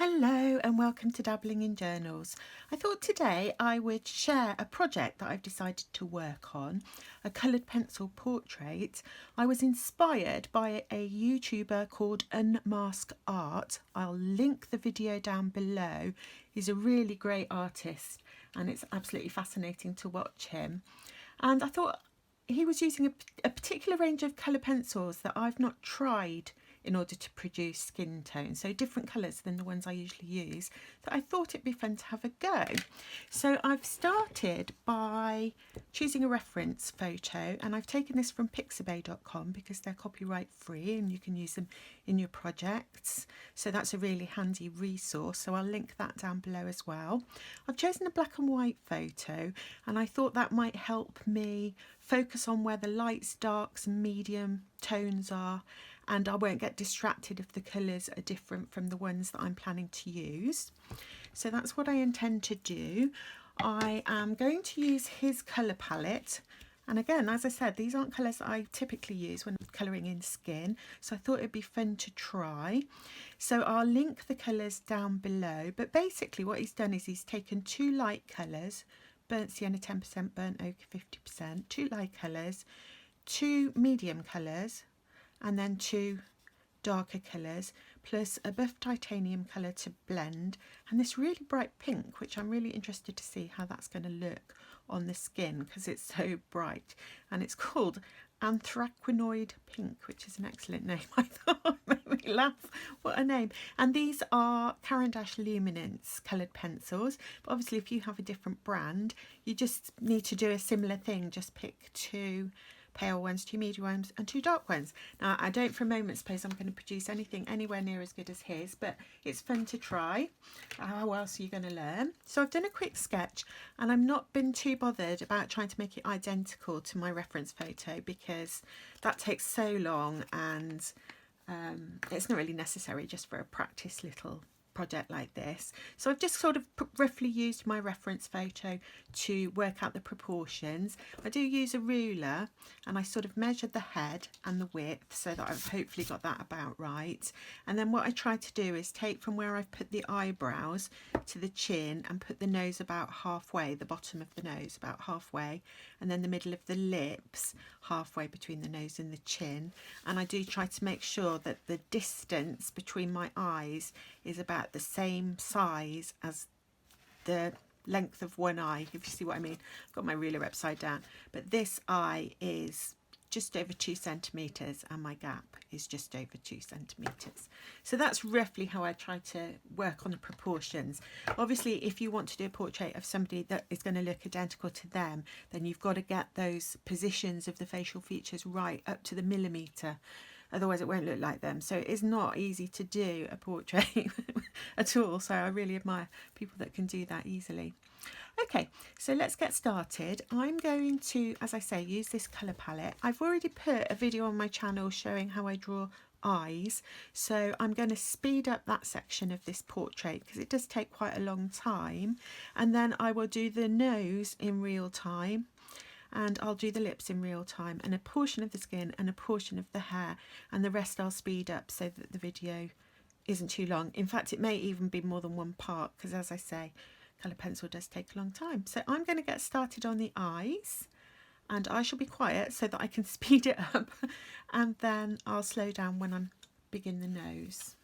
Hello and welcome to Dabbling in Journals. I thought today I would share a project that I've decided to work on, a coloured pencil portrait. I was inspired by a YouTuber called Unmask Art. I'll link the video down below. He's a really great artist and it's absolutely fascinating to watch him. And I thought he was using a particular range of colour pencils that I've not tried in order to produce skin tone, so different colours than the ones I usually use, that I thought it'd be fun to have a go. So I've started by choosing a reference photo, and I've taken this from pixabay.com because they're copyright free and you can use them in your projects, so that's a really handy resource, so I'll link that down below as well. I've chosen a black and white photo and I thought that might help me focus on where the lights, darks and medium tones are, and I won't get distracted if the colours are different from the ones that I'm planning to use. So that's what I intend to do. I am going to use his colour palette, and again, as I said, these aren't colours that I typically use when colouring in skin, so I thought it'd be fun to try. So I'll link the colours down below, but basically what he's done is he's taken two light colours, burnt sienna 10%, burnt ochre 50%, two light colours, two medium colours, and then two darker colours, plus a buff titanium colour to blend, and this really bright pink, which I'm really interested to see how that's going to look on the skin because it's so bright, and it's called Anthraquinoid Pink, which is an excellent name. I thought it made me laugh. What a name. And these are Caran D'Ache Luminance coloured pencils, but obviously if you have a different brand you just need to do a similar thing, just pick two pale ones, two medium ones and two dark ones. Now I don't for a moment suppose I'm going to produce anything anywhere near as good as his, but it's fun to try. How else are you going to learn? So I've done a quick sketch and I've not been too bothered about trying to make it identical to my reference photo because that takes so long, and it's not really necessary just for a practice little project like this. So I've just sort of roughly used my reference photo to work out the proportions. I do use a ruler and I sort of measured the head and the width so that I've hopefully got that about right. And then what I try to do is take from where I've put the eyebrows to the chin and put the nose about halfway, the bottom of the nose about halfway, and then the middle of the lips halfway between the nose and the chin. And I do try to make sure that the distance between my eyes is about the same size as the length of one eye, if you see what I mean. I've got my ruler upside down, but this eye is just over 2 centimetres and my gap is just over 2 centimetres. So that's roughly how I try to work on the proportions. Obviously if you want to do a portrait of somebody that is going to look identical to them, then you've got to get those positions of the facial features right up to the millimetre, otherwise it won't look like them. So it is not easy to do a portrait at all, so I really admire people that can do that easily. Okay, so let's get started. I'm going to, as I say, use this colour palette. I've already put a video on my channel showing how I draw eyes, so I'm going to speed up that section of this portrait because it does take quite a long time, and then I will do the nose in real time, and I'll do the lips in real time, and a portion of the skin and a portion of the hair, and the rest I'll speed up so that the video isn't too long. In fact, it may even be more than one part because, as I say, colour pencil does take a long time. So I'm going to get started on the eyes, and I shall be quiet so that I can speed it up, and then I'll slow down when I begin the nose.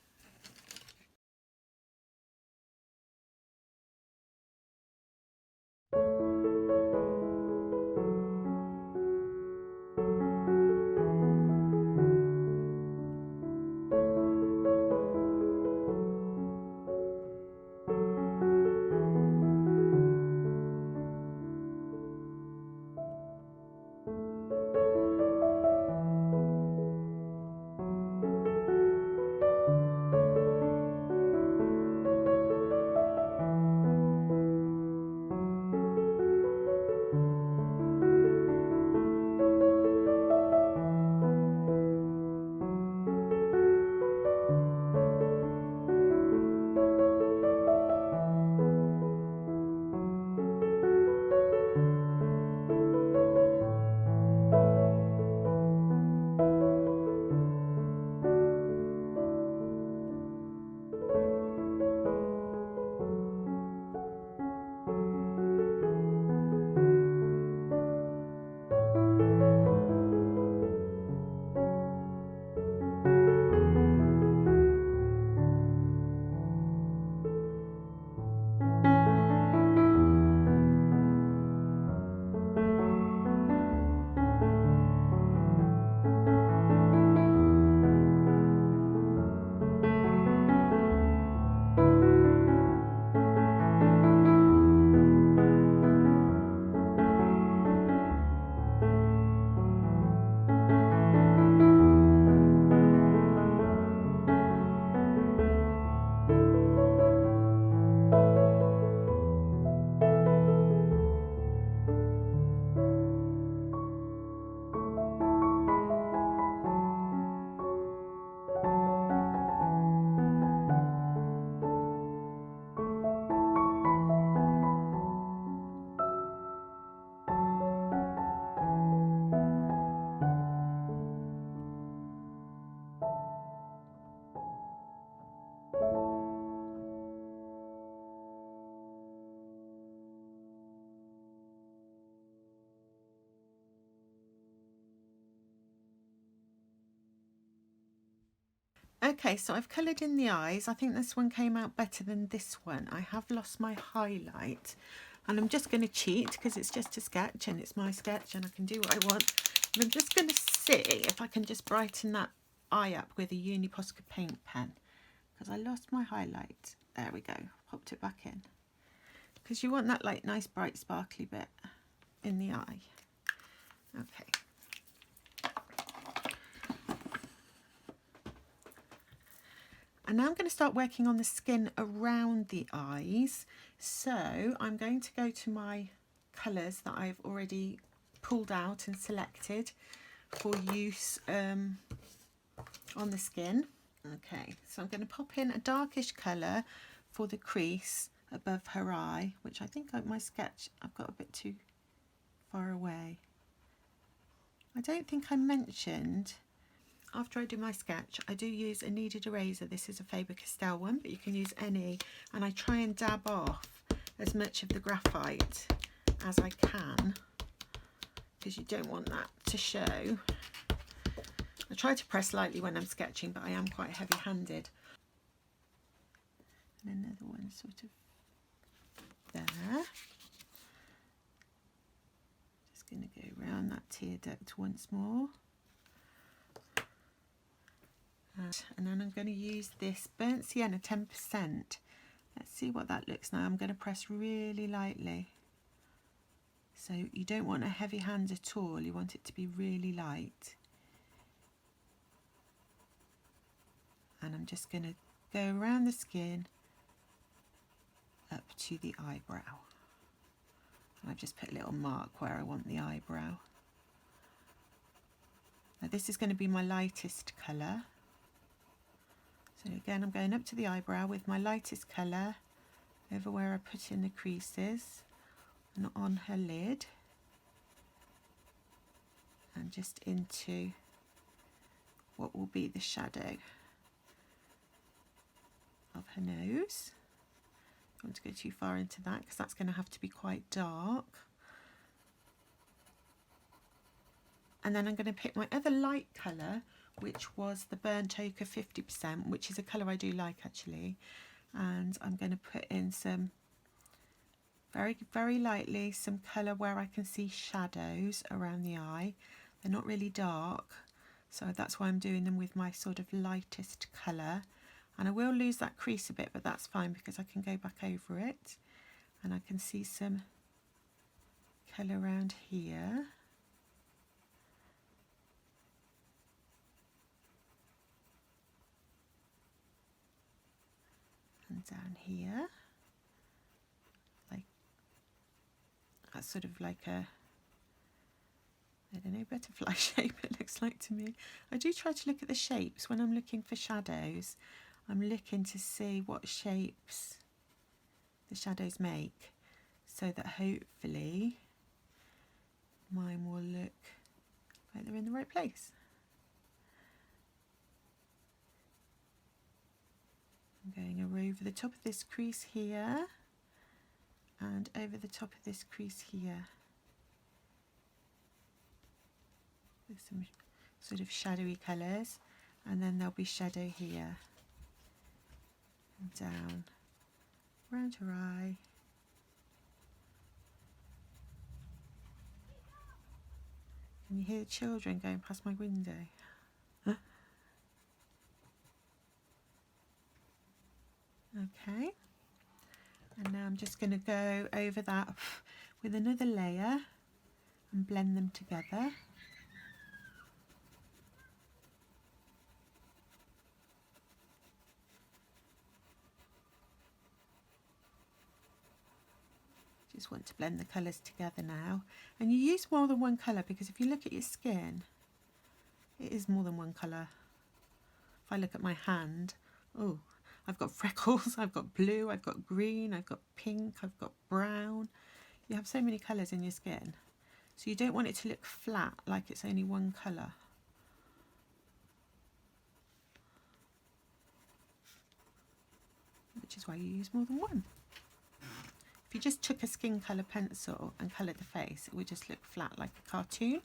Okay, so I've coloured in the eyes. I think this one came out better than this one. I have lost my highlight, and I'm just going to cheat because it's just a sketch and it's my sketch and I can do what I want. And I'm just going to see if I can just brighten that eye up with a Uni Posca paint pen, because I lost my highlight. There we go, popped it back in, because you want that like nice bright sparkly bit in the eye. Okay. And now I'm going to start working on the skin around the eyes. So I'm going to go to my colours that I've already pulled out and selected for use on the skin. Okay, so I'm going to pop in a darkish colour for the crease above her eye, which I think my sketch, I've got a bit too far away. I don't think I mentioned, after I do my sketch, I do use a kneaded eraser. This is a Faber Castell one, but you can use any, and I try and dab off as much of the graphite as I can, because you don't want that to show. I try to press lightly when I'm sketching, but I am quite heavy-handed. And another one sort of there. Just going to go around that tear duct once more. And then I'm going to use this burnt sienna 10%. Let's see what that looks now. I'm going to press really lightly. So you don't want a heavy hand at all. You want it to be really light. And I'm just going to go around the skin up to the eyebrow. And I've just put a little mark where I want the eyebrow. Now this is going to be my lightest colour. So again, I'm going up to the eyebrow with my lightest colour over where I put in the creases and on her lid, and just into what will be the shadow of her nose. Don't want to go too far into that because that's going to have to be quite dark. And then I'm going to pick my other light colour, which was the burnt ochre 50%, which is a colour I do like actually. And I'm going to put in some, very lightly, some colour where I can see shadows around the eye. They're not really dark, so that's why I'm doing them with my sort of lightest colour. And I will lose that crease a bit, but that's fine because I can go back over it. And I can see some colour around here. And down here, like that's sort of like a, I don't know, butterfly shape it looks like to me. I do try to look at the shapes when I'm looking for shadows. I'm looking to see what shapes the shadows make, so that hopefully mine will look like they're in the right place. I'm going over the top of this crease here and over the top of this crease here with some sort of shadowy colours, and then there'll be shadow here and down around her eye. Can you hear the children going past my window? Okay, and now I'm just going to go over that with another layer and blend them together. Just want to blend the colours together now. And you use more than one colour, because if you look at your skin, it is more than one colour. If I look at my hand, oh, I've got freckles, I've got blue, I've got green, I've got pink, I've got brown. You have so many colours in your skin. So you don't want it to look flat, like it's only one colour. Which is why you use more than one. If you just took a skin colour pencil and coloured the face, it would just look flat like a cartoon,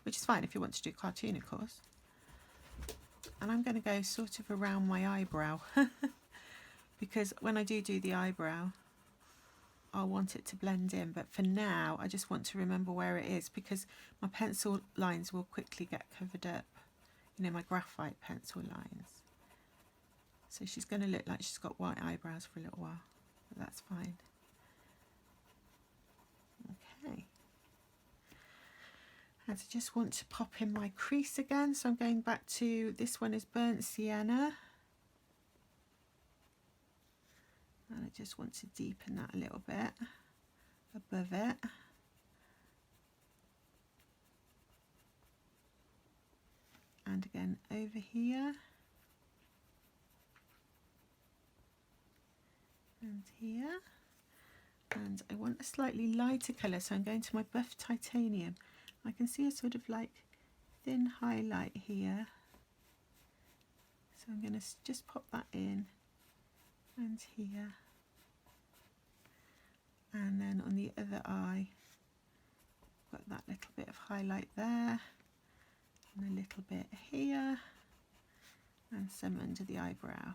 which is fine if you want to do a cartoon, of course. and I'm going to go sort of around my eyebrow because when I do the eyebrow I'll want it to blend in, but for now I just want to remember where it is because my pencil lines will quickly get covered up, you know, my graphite pencil lines. So she's going to look like she's got white eyebrows for a little while, but that's fine. Okay. And I just want to pop in my crease again, so I'm going back to, this one is Burnt Sienna. And I just want to deepen that a little bit above it. And again over here. And here. And I want a slightly lighter colour, so I'm going to my Buff Titanium. I can see a sort of like thin highlight here. So I'm going to just pop that in and here. And then on the other eye, got that little bit of highlight there, and a little bit here, and some under the eyebrow.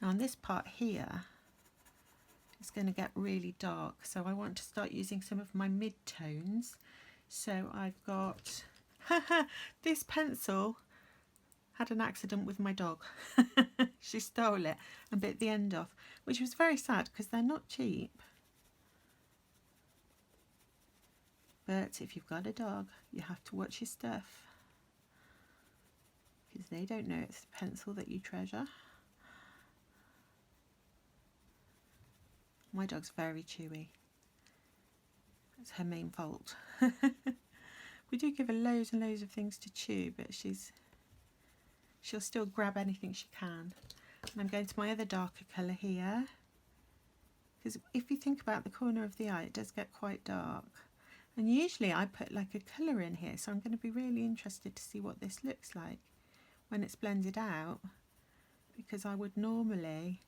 Now on this part here, it's going to get really dark, so I want to start using some of my mid-tones. So I've got, this pencil had an accident with my dog. She stole it and bit the end off, which was very sad because they're not cheap. But if you've got a dog, you have to watch your stuff because they don't know it's the pencil that you treasure. My dog's very chewy. It's her main fault. We do give her loads and loads of things to chew, but she'll still grab anything she can. And I'm going to my other darker colour here, because if you think about the corner of the eye, it does get quite dark. And usually I put like a colour in here, so I'm going to be really interested to see what this looks like when it's blended out, because I would normally,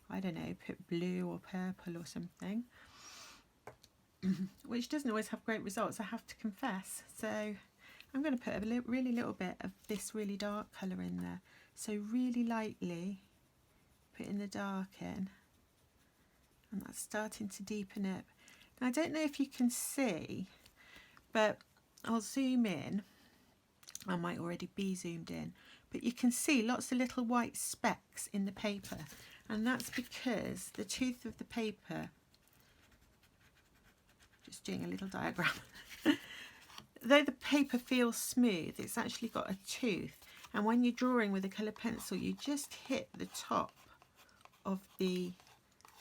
I don't know, put blue or purple or something, which doesn't always have great results, I have to confess. So I'm going to put a really little bit of this really dark colour in there. So really lightly putting the dark in, and that's starting to deepen up. Now I don't know if you can see, but I'll zoom in. I might already be zoomed in, but you can see lots of little white specks in the paper, and that's because the tooth of the paper, just doing a little diagram, though the paper feels smooth, it's actually got a tooth, and when you're drawing with a coloured pencil you just hit the top of the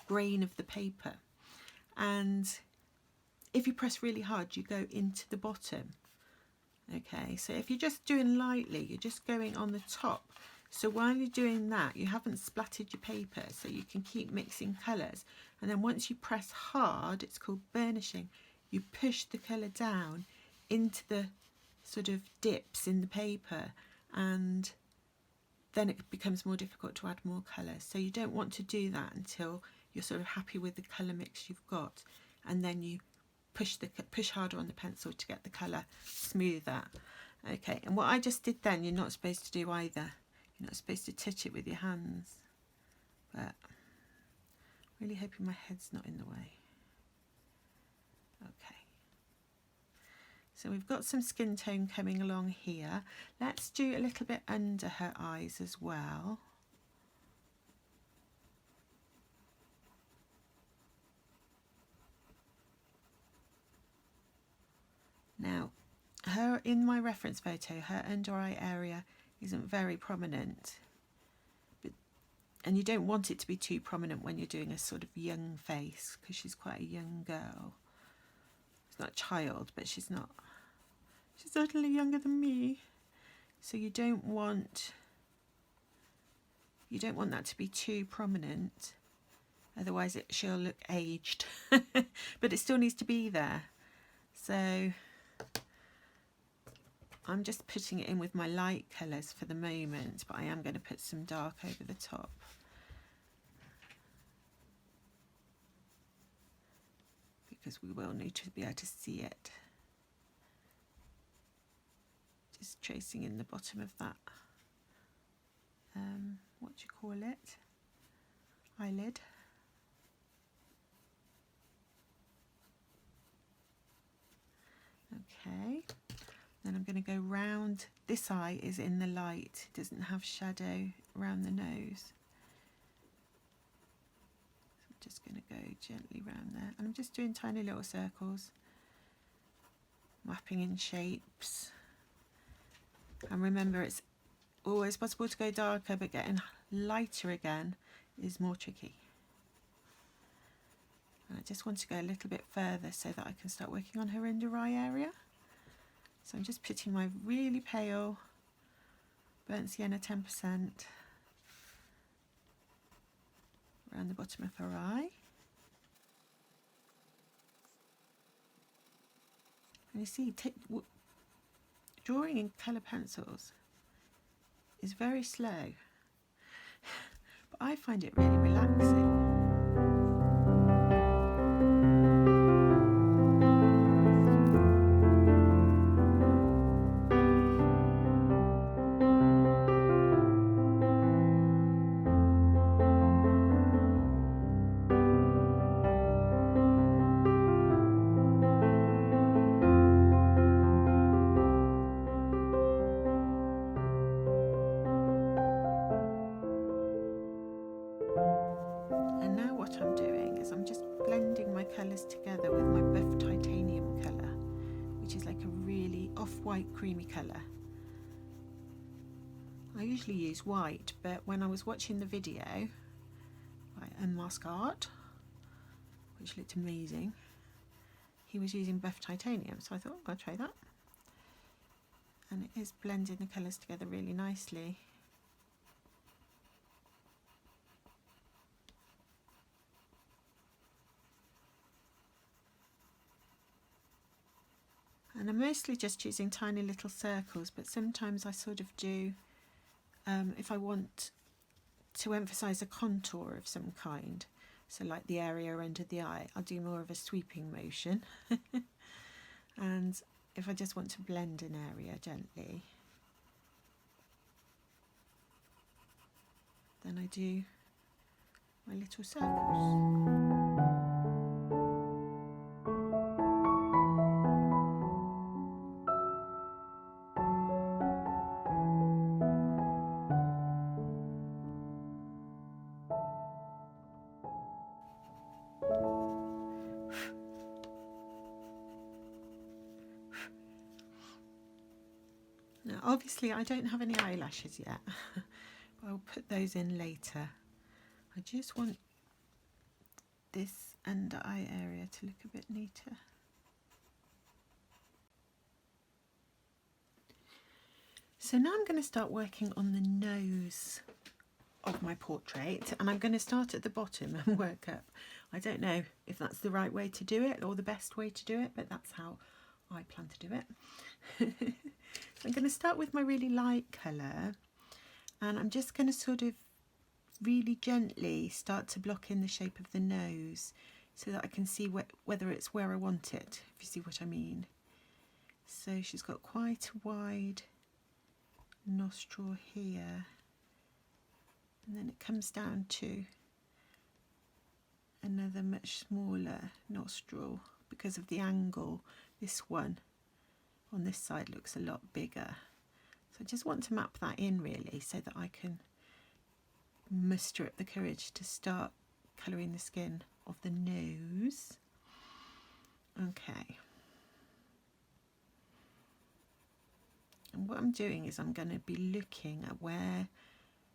grain of the paper, and if you press really hard you go into the bottom. Okay, so if you're just doing lightly, you're just going on the top, so while you're doing that you haven't splattered your paper, so you can keep mixing colours, and then once you press hard, it's called burnishing, you push the colour down into the sort of dips in the paper, and then it becomes more difficult to add more colours. So you don't want to do that until you're sort of happy with the colour mix you've got, and then you push harder on the pencil to get the colour smoother. Okay, and what I just did then, you're not supposed to do either. You're not supposed to touch it with your hands, but really hoping my head's not in the way. Okay, so we've got some skin tone coming along here. Let's do a little bit under her eyes as well. Now, in my reference photo, her under eye area isn't very prominent, and you don't want it to be too prominent when you're doing a sort of young face, because she's quite a young girl. She's not a child, but she's certainly younger than me. So you don't want that to be too prominent, otherwise she'll look aged. But it still needs to be there. So I'm just putting it in with my light colours for the moment, but I am going to put some dark over the top. because we will need to be able to see it. Just tracing in the bottom of that, what do you call it, eyelid. Okay, then I'm going to go round. This eye is in the light, it doesn't have shadow around the nose. So I'm just going to go gently round there, and I'm just doing tiny little circles, mapping in shapes. And remember, it's always possible to go darker, but getting lighter again is more tricky. And I just want to go a little bit further so that I can start working on her under eye area. So I'm just putting my really pale burnt sienna 10% around the bottom of her eye. And you see, drawing in colour pencils is very slow, but I find it really relaxing. Together with my buff titanium colour, which is like a really off-white creamy colour. I usually use white, but when I was watching the video by Unmask Art, which looked amazing, he was using buff titanium, so I thought, I'll try that. And it is blending the colours together really nicely. And I'm mostly just using tiny little circles, but sometimes I sort of do, if I want to emphasise a contour of some kind, so like the area under the eye, I'll do more of a sweeping motion. And if I just want to blend an area gently, then I do my little circles. Now, obviously, I don't have any eyelashes yet, but I'll put those in later. I just want this under eye area to look a bit neater. So now I'm going to start working on the nose of my portrait, and I'm going to start at the bottom and work up. I don't know if that's the right way to do it or the best way to do it, but that's how I plan to do it. So I'm going to start with my really light colour, and I'm just going to sort of really gently start to block in the shape of the nose so that I can see whether it's where I want it, if you see what I mean. So she's got quite a wide nostril here, and then it comes down to another much smaller nostril because of the angle. This one on this side looks a lot bigger, so I just want to map that in really so that I can muster up the courage to start colouring the skin of the nose. Okay, and what I'm doing is I'm going to be looking at where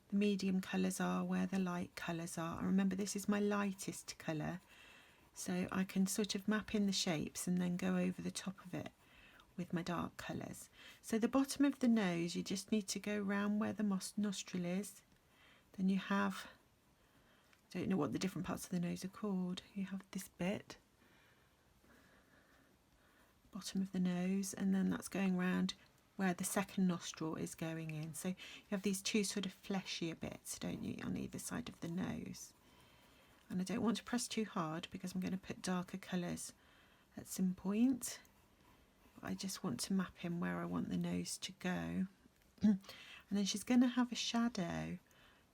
the medium colours are, where the light colours are. And remember, this is my lightest colour, so I can sort of map in the shapes and then go over the top of it with my dark colours. So the bottom of the nose, you just need to go round where the nostril is. Then you have, I don't know what the different parts of the nose are called. You have this bit, bottom of the nose, and then that's going round where the second nostril is going in. So you have these two sort of fleshier bits, don't you, on either side of the nose. And I don't want to press too hard because I'm going to put darker colours at some point. But I just want to map in where I want the nose to go. And then she's going to have a shadow,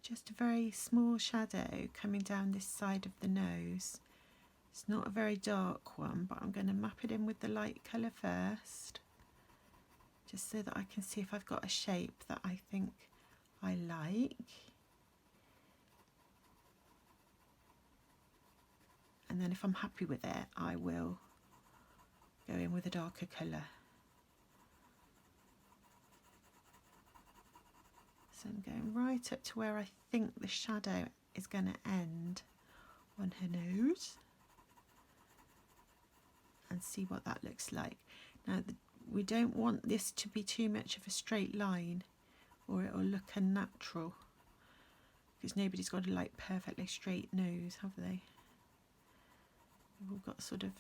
just a very small shadow coming down this side of the nose. It's not a very dark one, but I'm going to map it in with the light colour first, just so that I can see if I've got a shape that I think I like. And then if I'm happy with it, I will go in with a darker colour. So I'm going right up to where I think the shadow is going to end on her nose, and see what that looks like. Now we don't want this to be too much of a straight line, or it will look unnatural, because nobody's got a like perfectly straight nose, have they? We've all got sort of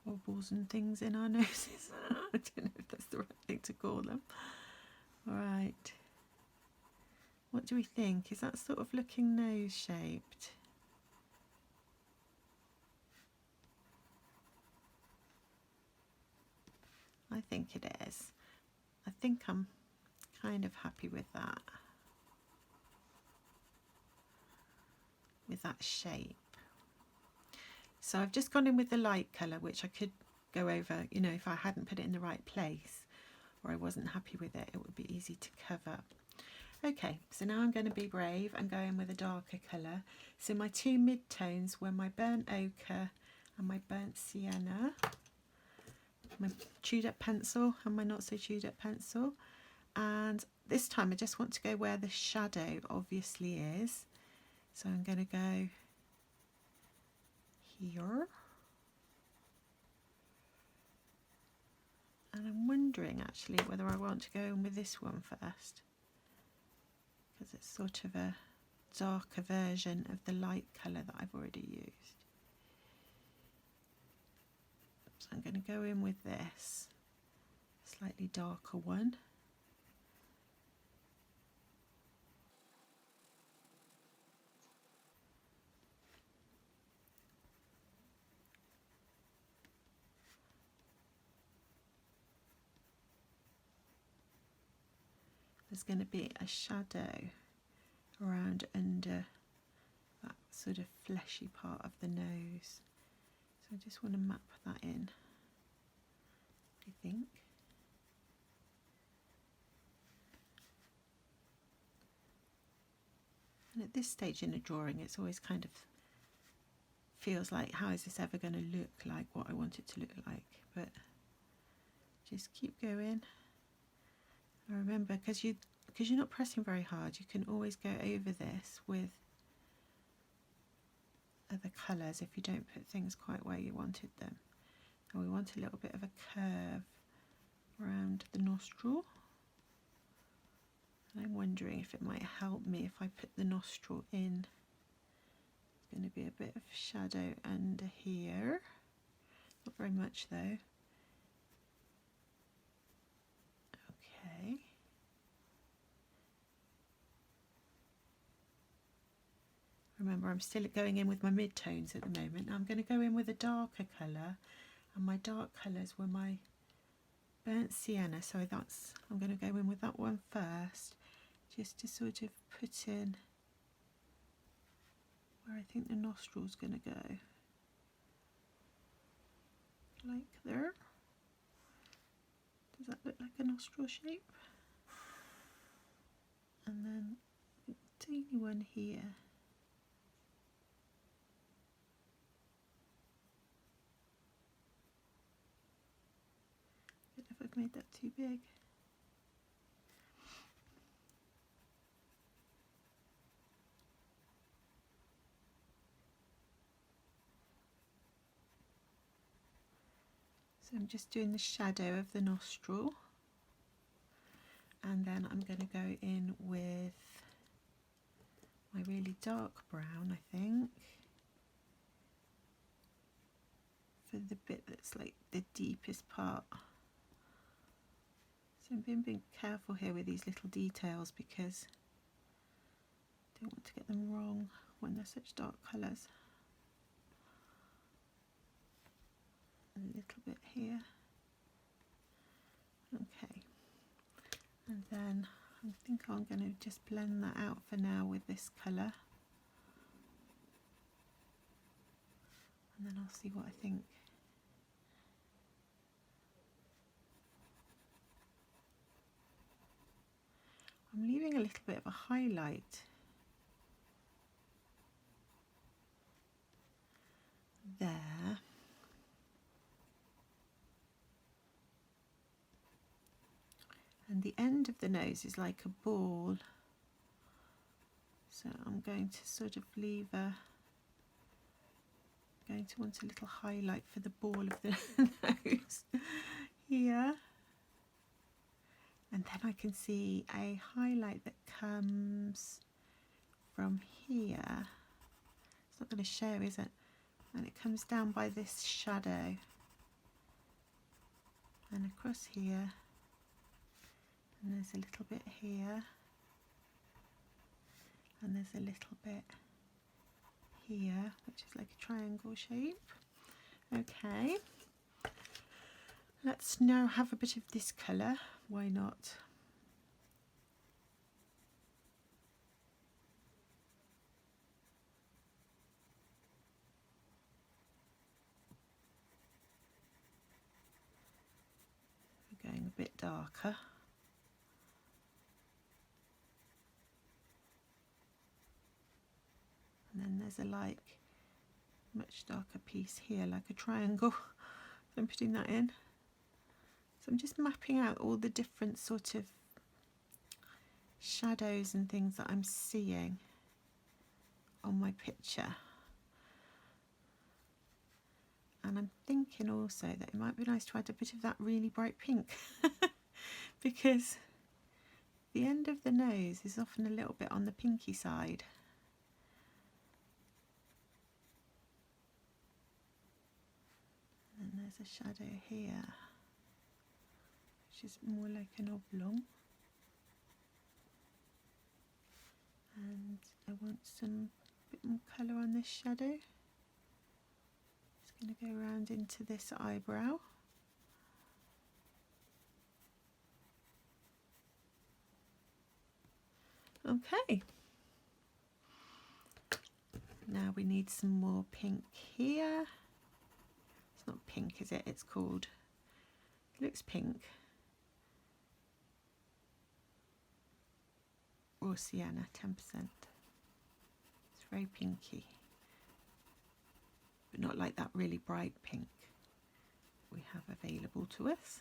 wobbles and things in our noses. I don't know if that's the right thing to call them. All right. What do we think? Is that sort of looking nose shaped? I think it is. I think I'm kind of happy with that. With that shape. So I've just gone in with the light colour, which I could go over, you know, if I hadn't put it in the right place or I wasn't happy with it, it would be easy to cover. Okay, so now I'm going to be brave and go in with a darker colour. So my two mid-tones were my burnt ochre and my burnt sienna. My chewed up pencil and my not so chewed up pencil, and this time I just want to go where the shadow obviously is, so I'm going to go here, and I'm wondering actually whether I want to go in with this one first, because it's sort of a darker version of the light colour that I've already used. So I'm going to go in with this slightly darker one. There's going to be a shadow around under that sort of fleshy part of the nose. So I just want to map that in, I think. And at this stage in a drawing, it's always kind of feels like, how is this ever going to look like what I want it to look like? But just keep going. And remember, because you're not pressing very hard, you can always go over this with other colours if you don't put things quite where you wanted them. And we want a little bit of a curve around the nostril. And I'm wondering if it might help me if I put the nostril in. There's going to be a bit of shadow under here. Not very much though. Okay. Remember, I'm still going in with my mid-tones at the moment. Now I'm going to go in with a darker colour, and my dark colours were my burnt sienna, so I'm going to go in with that one first, just to sort of put in where I think the nostril's going to go. Like there. Does that look like a nostril shape? And then a teeny one here. I don't know if I've made that too big. So I'm just doing the shadow of the nostril, and then I'm going to go in with my really dark brown, I think, for the bit that's like the deepest part. So I'm being careful here with these little details because I don't want to get them wrong when they're such dark colours. a little bit here. Okay, and then I think I'm going to just blend that out for now with this colour, and then I'll see what I think. I'm leaving a little bit of a highlight there. And the end of the nose is like a ball, so I'm going to sort of leave going to want a little highlight for the ball of the nose here. And then I can see a highlight that comes from here. It's not going to show, is it? And it comes down by this shadow and across here, and there's a little bit here, and there's a little bit here, which is like a triangle shape. Okay, let's now have a bit of this colour. Why not? We're going a bit darker. And then there's a much darker piece here, like a triangle. So I'm putting that in. So I'm just mapping out all the different sort of shadows and things that I'm seeing on my picture. And I'm thinking also that it might be nice to add a bit of that really bright pink because the end of the nose is often a little bit on the pinky side. And there's a shadow here, which is more like an oblong. And I want some bit more colour on this shadow. Just going to go around into this eyebrow. Okay. Now we need some more pink here. It's not pink, is it? It's called, it looks pink. Or Sienna, 10%. It's very pinky, but not like that really bright pink we have available to us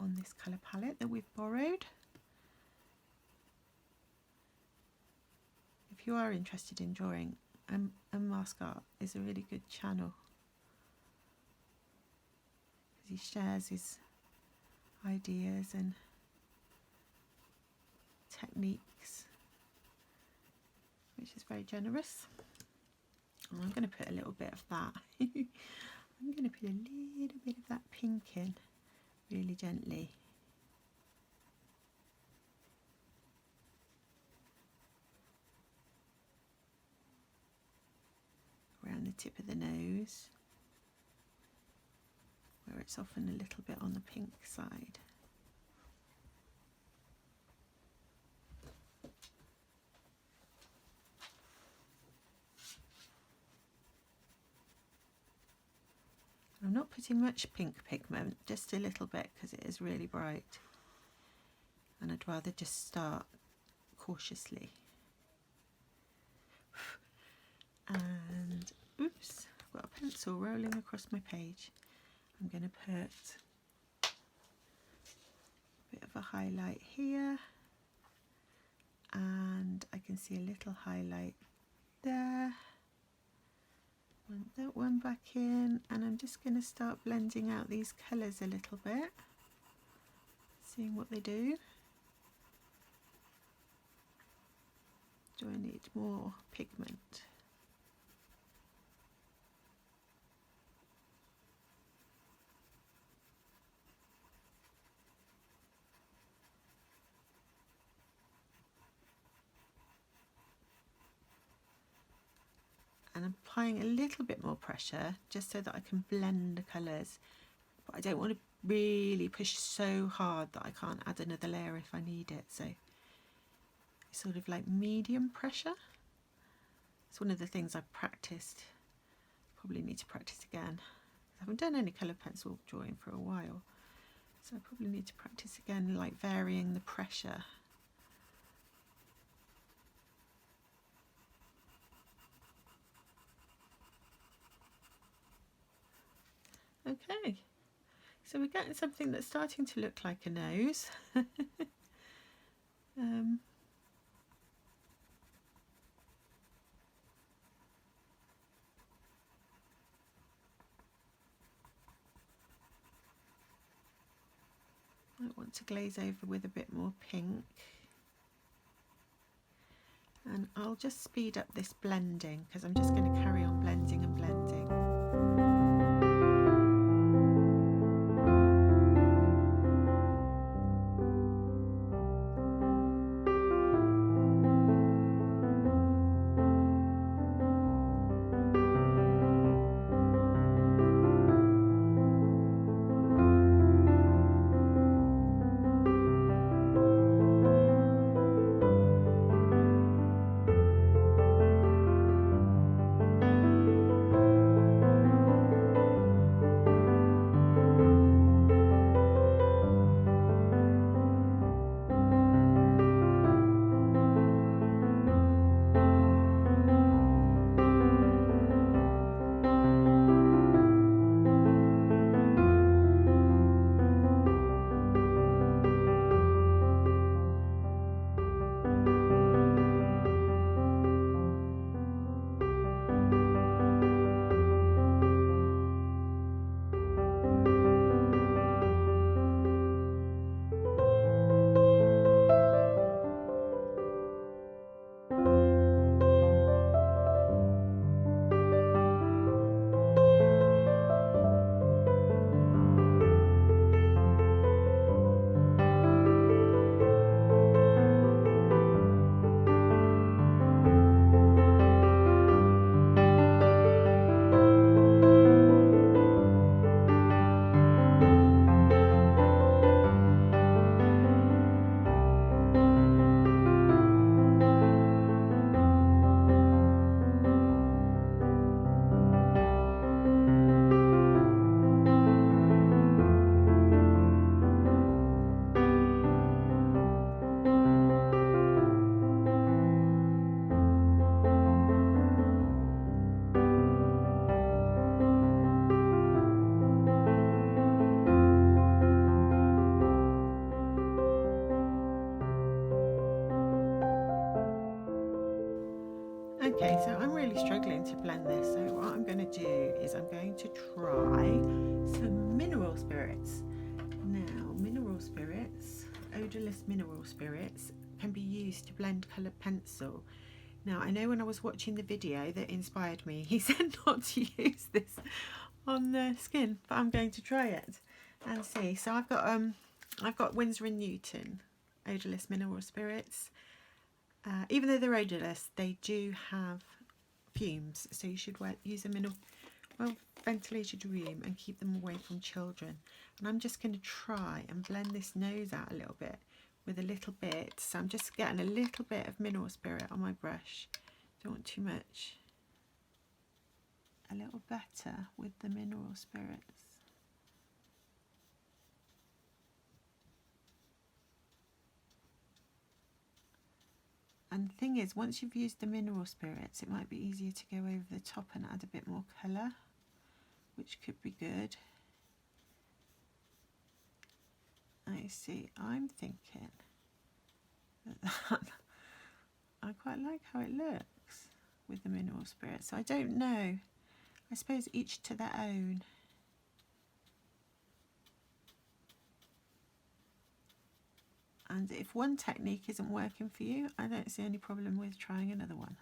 on this colour palette that we've borrowed. If you are interested in drawing, Unmask Art is a really good channel because he shares his ideas and techniques, which is very generous. And I'm going to put a little bit of that. I'm going to put a little bit of that pink in really gently. Around the tip of the nose, where it's often a little bit on the pink side. I'm not putting much pink pigment, just a little bit because it is really bright, and I'd rather just start cautiously. And oops, I've got a pencil rolling across my page. I'm going to put a bit of a highlight here, and I can see a little highlight there. Want that one back in, and I'm just going to start blending out these colours a little bit, seeing what they do. Do I need more pigment? And I'm applying a little bit more pressure just so that I can blend the colours, but I don't want to really push so hard that I can't add another layer if I need it. So it's sort of like medium pressure. It's one of the things I've practiced. Probably need to practice again. I haven't done any colour pencil drawing for a while, so I probably need to practice again, like varying the pressure. Okay, so we're getting something that's starting to look like a nose. I want to glaze over with a bit more pink. And I'll just speed up this blending because I'm just going to carry on blending and blending. Okay, so I'm really struggling to blend this, so what I'm going to do is I'm going to try some mineral spirits. Now, mineral spirits, odourless mineral spirits, can be used to blend coloured pencil. Now, I know when I was watching the video that inspired me, he said not to use this on the skin, but I'm going to try it and see. So I've got Winsor and Newton odourless mineral spirits. Even though they're odourless, they do have fumes, so you should use them in a well ventilated room and keep them away from children. And I'm just going to try and blend this nose out a little bit with a little bit. So I'm just getting a little bit of mineral spirit on my brush. Don't want too much. A little better with the mineral spirits. And the thing is, once you've used the mineral spirits, it might be easier to go over the top and add a bit more colour, which could be good. I see, I'm thinking that I quite like how it looks with the mineral spirits. So I don't know, I suppose each to their own. And if one technique isn't working for you, I don't see any problem with trying another one.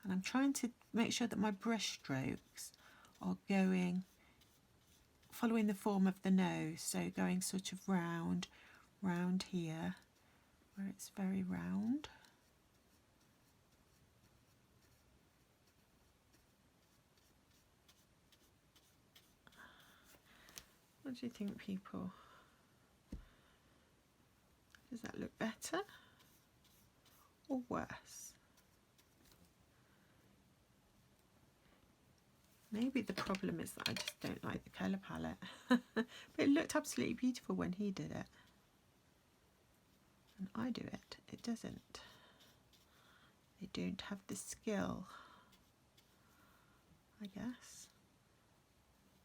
And I'm trying to make sure that my brush strokes are going, following the form of the nose. So going sort of round here, where it's very round. What do you think, people? Does that look better or worse? Maybe the problem is that I just don't like the colour palette. But it looked absolutely beautiful when he did it. And I do it, it doesn't. They don't have the skill, I guess.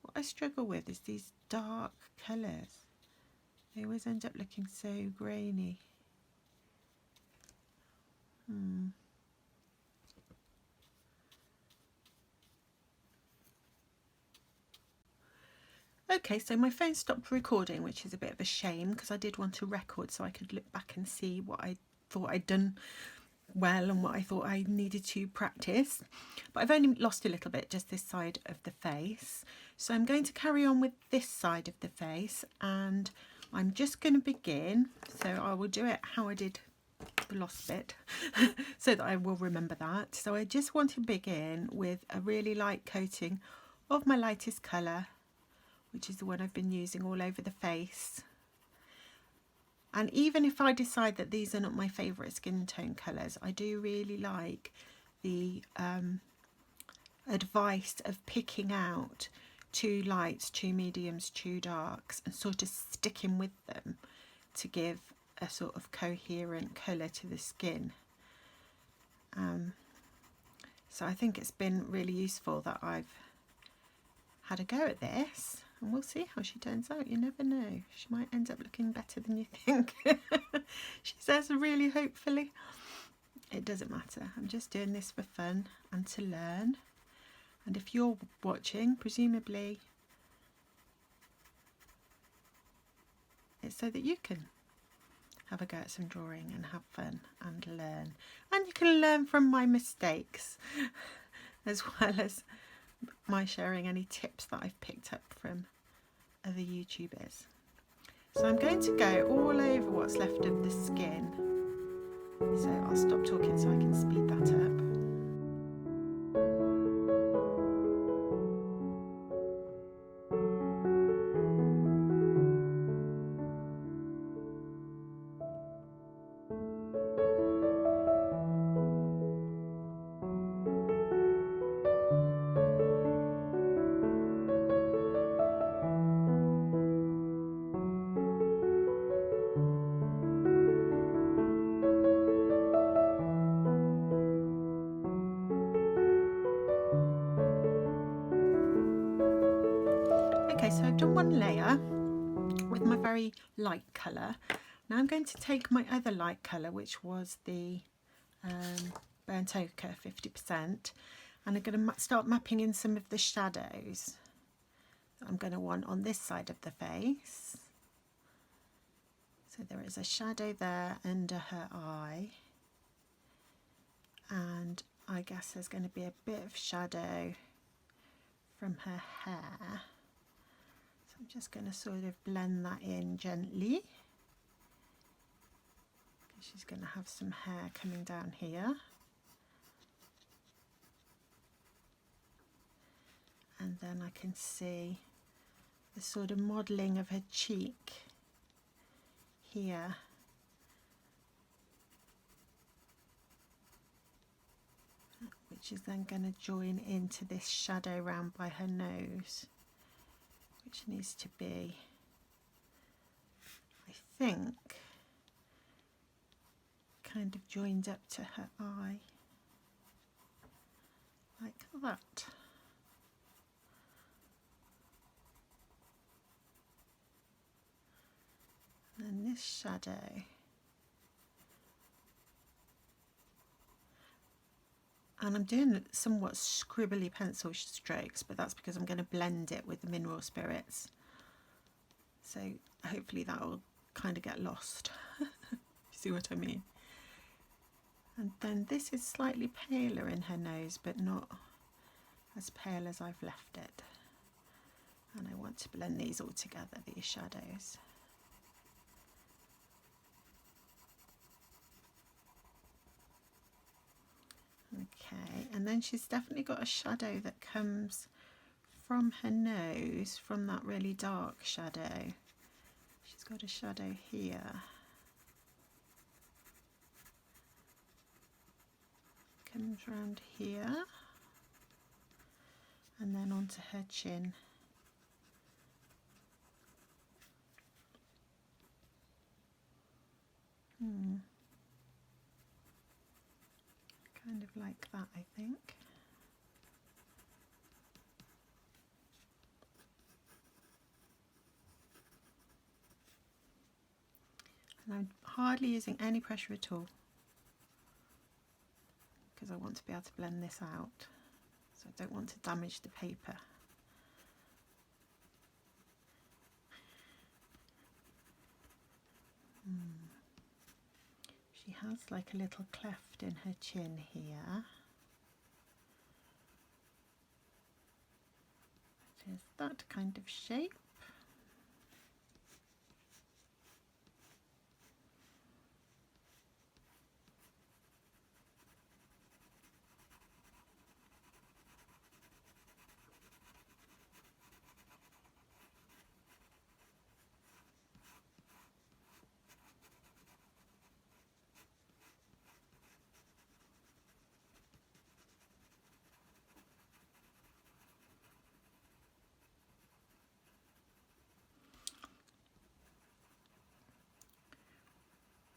What I struggle with is these dark colours. They always end up looking so grainy. Okay, so my phone stopped recording, which is a bit of a shame because I did want to record so I could look back and see what I thought I'd done well and what I thought I needed to practice. But I've only lost a little bit, just this side of the face. So I'm going to carry on with this side of the face, and I'm just going to begin. So I will do it how I did the lost bit so that I will remember that. So I just want to begin with a really light coating of my lightest colour, which is the one I've been using all over the face. And even if I decide that these are not my favourite skin tone colours, I do really like the advice of picking out 2 lights, 2 mediums, 2 darks, and sort of sticking with them to give a sort of coherent colour to the skin. So I think it's been really useful that I've had a go at this. And we'll see how she turns out. You never know. She might end up looking better than you think. She says, really, hopefully. It doesn't matter. I'm just doing this for fun and to learn. And if you're watching, presumably it's so that you can have a go at some drawing and have fun and learn. And you can learn from my mistakes as well as my sharing any tips that I've picked up from other YouTubers. So I'm going to go all over what's left of the skin. So I'll stop talking so I can speed that up. Okay, so I've done one layer with my very light colour. Now I'm going to take my other light colour, which was the burnt ochre 50%, and I'm going to start mapping in some of the shadows that I'm going to want on this side of the face. So there is a shadow there under her eye, and I guess there's going to be a bit of shadow from her hair. I'm just going to sort of blend that in gently. She's going to have some hair coming down here. And then I can see the sort of modelling of her cheek here. Which is then going to join into this shadow round by her nose, which needs to be, I think, kind of joined up to her eye, like that. And then this shadow, and I'm doing somewhat scribbly pencil strokes, but that's because I'm going to blend it with the mineral spirits. So hopefully that will kind of get lost. You see what I mean? And then this is slightly paler in her nose, but not as pale as I've left it. And I want to blend these all together, these shadows. Okay, and then she's definitely got a shadow that comes from her nose, from that really dark shadow. She's got a shadow here. Comes round here and then onto her chin. Kind of like that, I think. And I'm hardly using any pressure at all because I want to be able to blend this out, so I don't want to damage the paper. She has like a little cleft in her chin here. It is that kind of shape.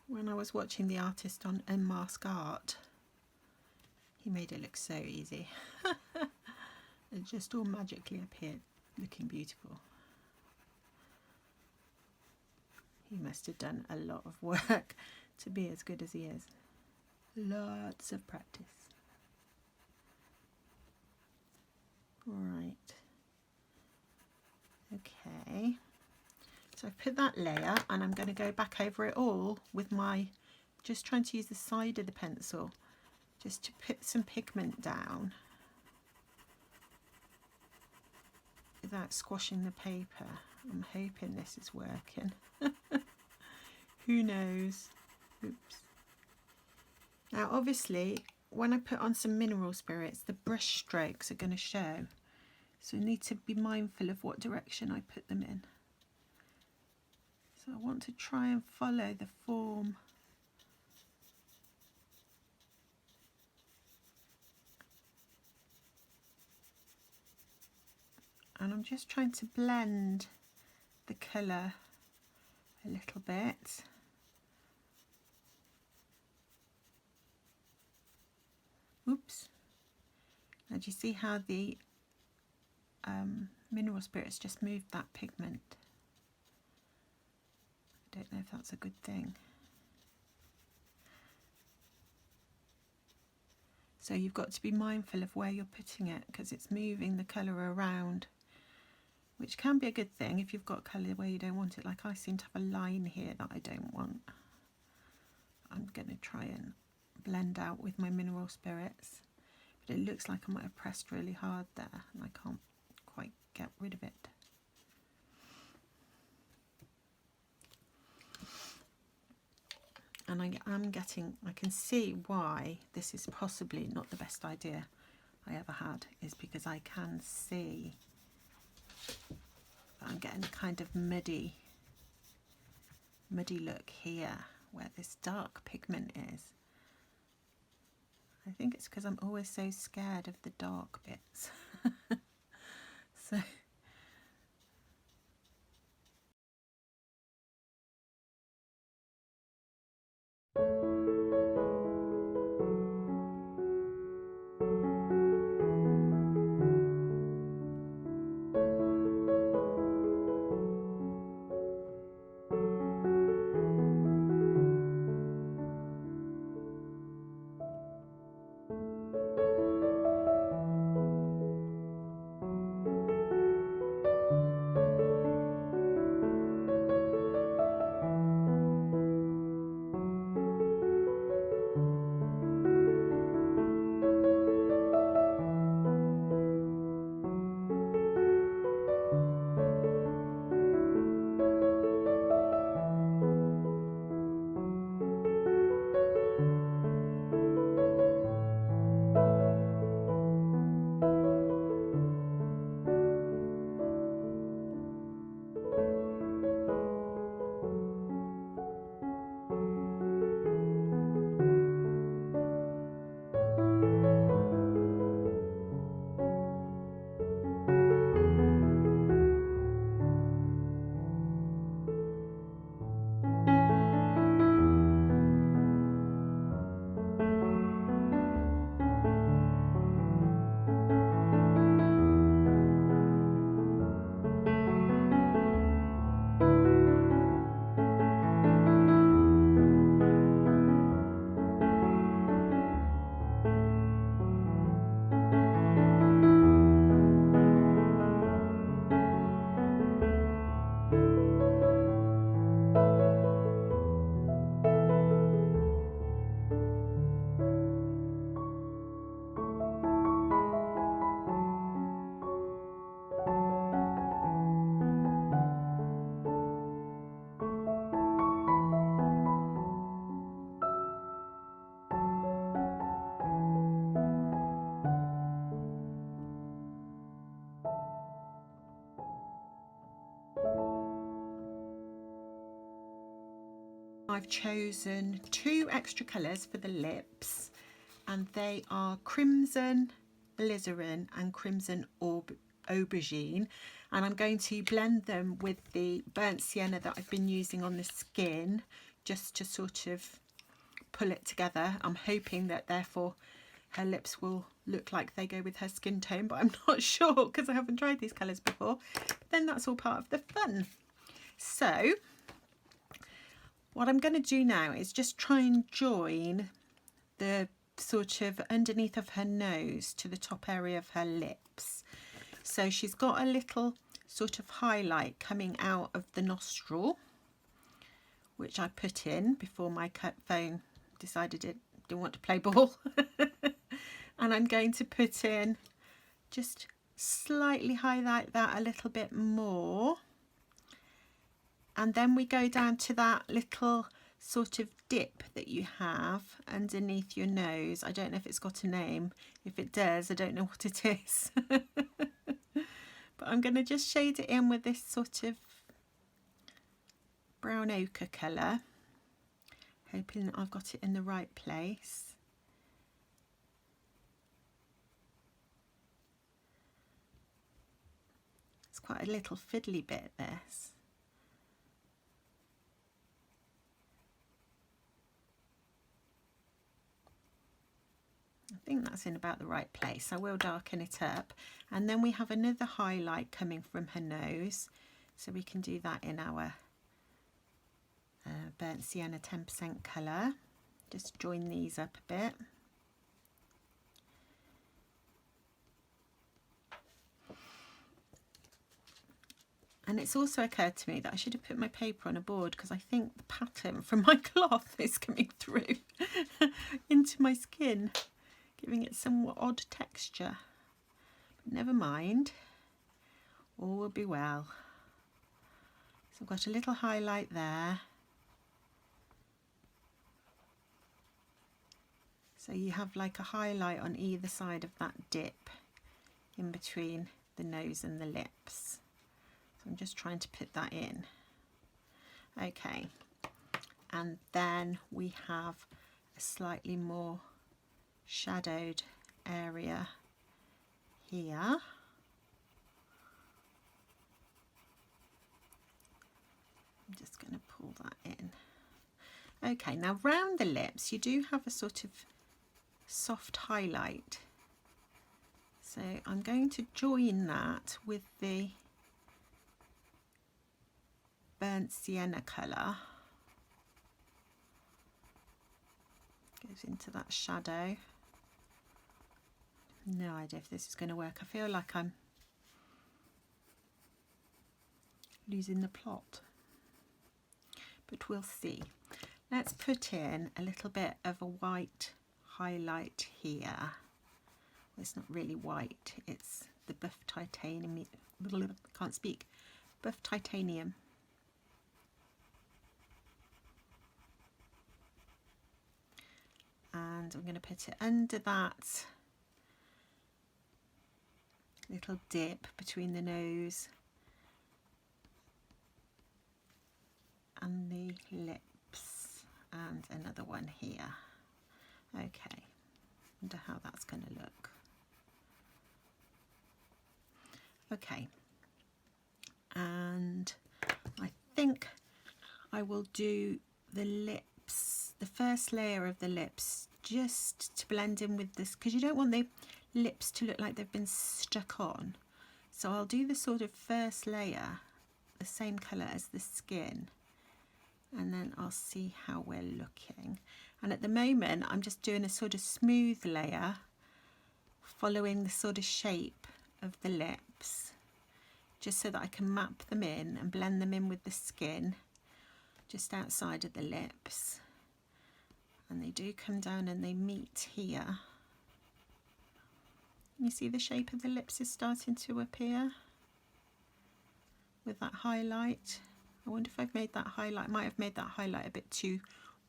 When I was watching the artist on Unmask Art, he made it look so easy. It just all magically appeared, looking beautiful. He must have done a lot of work to be as good as he is. Lots of practice. Right. Okay. So I've put that layer and I'm going to go back over it all with my, just trying to use the side of the pencil just to put some pigment down without squashing the paper. I'm hoping this is working. Who knows? Oops. Now obviously when I put on some mineral spirits, the brush strokes are going to show. So I need to be mindful of what direction I put them in. So I want to try and follow the form. And I'm just trying to blend the colour a little bit. Oops. Now do you see how the mineral spirits just moved that pigment? I don't know if that's a good thing. So you've got to be mindful of where you're putting it because it's moving the colour around, which can be a good thing if you've got colour where you don't want it. Like I seem to have a line here that I don't want. I'm going to try and blend out with my mineral spirits, but it looks like I might have pressed really hard there and I can't quite get rid of it. And I can see why this is possibly not the best idea I ever had, is because I can see that I'm getting a kind of muddy look here where this dark pigment is. I think it's because I'm always so scared of the dark bits. So I've chosen 2 extra colours for the lips, and they are Crimson Alizarin and Crimson Aubergine, and I'm going to blend them with the burnt sienna that I've been using on the skin just to sort of pull it together. I'm hoping that therefore her lips will look like they go with her skin tone, but I'm not sure because I haven't tried these colours before. But then that's all part of the fun. So what I'm going to do now is just try and join the sort of underneath of her nose to the top area of her lips. So she's got a little sort of highlight coming out of the nostril, which I put in before my phone decided it didn't want to play ball. And I'm going to put in, just slightly highlight that a little bit more. And then we go down to that little sort of dip that you have underneath your nose. I don't know if it's got a name. If it does, I don't know what it is. But I'm going to just shade it in with this sort of brown ochre colour, hoping that I've got it in the right place. It's quite a little fiddly bit, this. I think that's in about the right place. I will darken it up, and then we have another highlight coming from her nose, so we can do that in our burnt sienna 10% colour. Just join these up a bit. And it's also occurred to me that I should have put my paper on a board, because I think the pattern from my cloth is coming through into my skin, giving it somewhat odd texture. But never mind, all will be well. So I've got a little highlight there. So you have like a highlight on either side of that dip in between the nose and the lips. So I'm just trying to put that in. Okay, and then we have a slightly more shadowed area here. I'm just going to pull that in. Okay, now round the lips you do have a sort of soft highlight, so I'm going to join that with the burnt sienna colour. Goes into that shadow. No idea if this is going to work. I feel like I'm losing the plot, but we'll see. Let's put in a little bit of a white highlight here. Well, it's not really white, it's the buff titanium. Can't speak. Buff titanium. And I'm going to put it under that little dip between the nose and the lips, and another one here. Okay, wonder how that's going to look. Okay, and I think I will do the lips, the first layer of the lips, just to blend in with this, because you don't want the lips to look like they've been stuck on. So I'll do the sort of first layer, the same colour as the skin, and then I'll see how we're looking. And at the moment I'm just doing a sort of smooth layer, following the sort of shape of the lips, just so that I can map them in and blend them in with the skin just outside of the lips. And they do come down and they meet here. You see the shape of the lips is starting to appear with that highlight. I wonder if I've made that highlight, might have made that highlight a bit too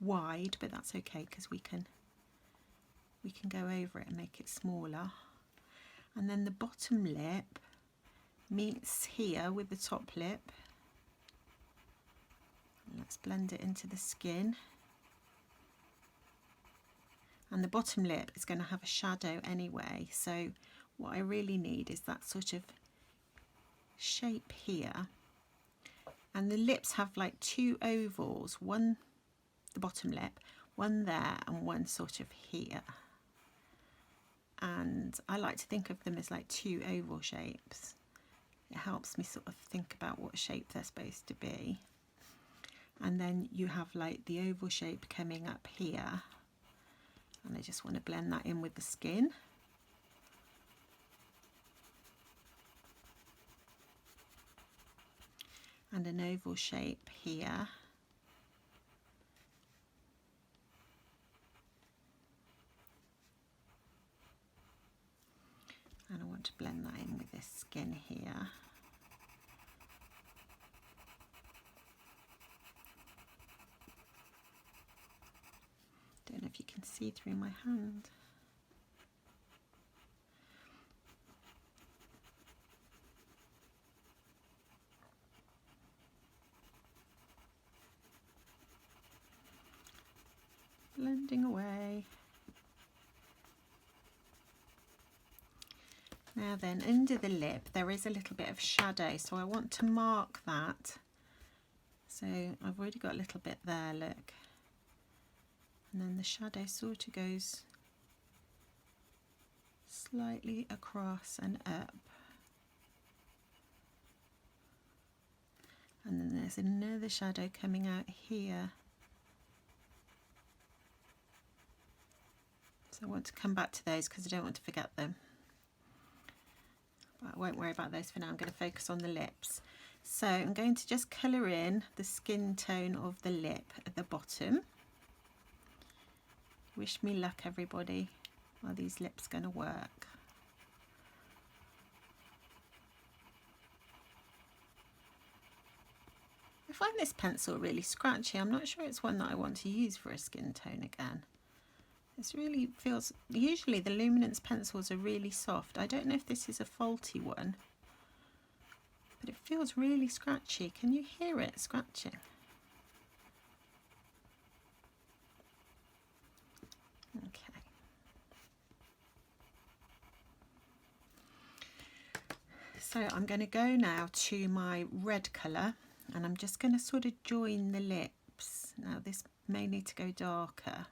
wide, but that's okay, because we can go over it and make it smaller. And then the bottom lip meets here with the top lip, Let's blend it into the skin. And the bottom lip is going to have a shadow anyway, so what I really need is that sort of shape here. And the lips have like two ovals, one the bottom lip, one there and one sort of here. And I like to think of them as like two oval shapes. It helps me sort of think about what shape they're supposed to be. And then you have like the oval shape coming up here. And I just want to blend that in with the skin. And an oval shape here. And I want to blend that in with this skin here. Don't know if you can see through my hand. Blending away. Now then, under the lip there is a little bit of shadow, so I want to mark that. So I've already got a little bit there, look. And then the shadow sort of goes slightly across and up. And then there's another shadow coming out here. So I want to come back to those because I don't want to forget them. But I won't worry about those for now. I'm going to focus on the lips. So I'm going to just colour in the skin tone of the lip at the bottom. Wish me luck, everybody. Are these lips going to work? I find this pencil really scratchy. I'm not sure it's one that I want to use for a skin tone again. This really feels, usually the Luminance pencils are really soft. I don't know if this is a faulty one, but it feels really scratchy. Can you hear it scratching? Okay. So I'm going to go now to my red colour, and I'm just going to sort of join the lips. Now this may need to go darker.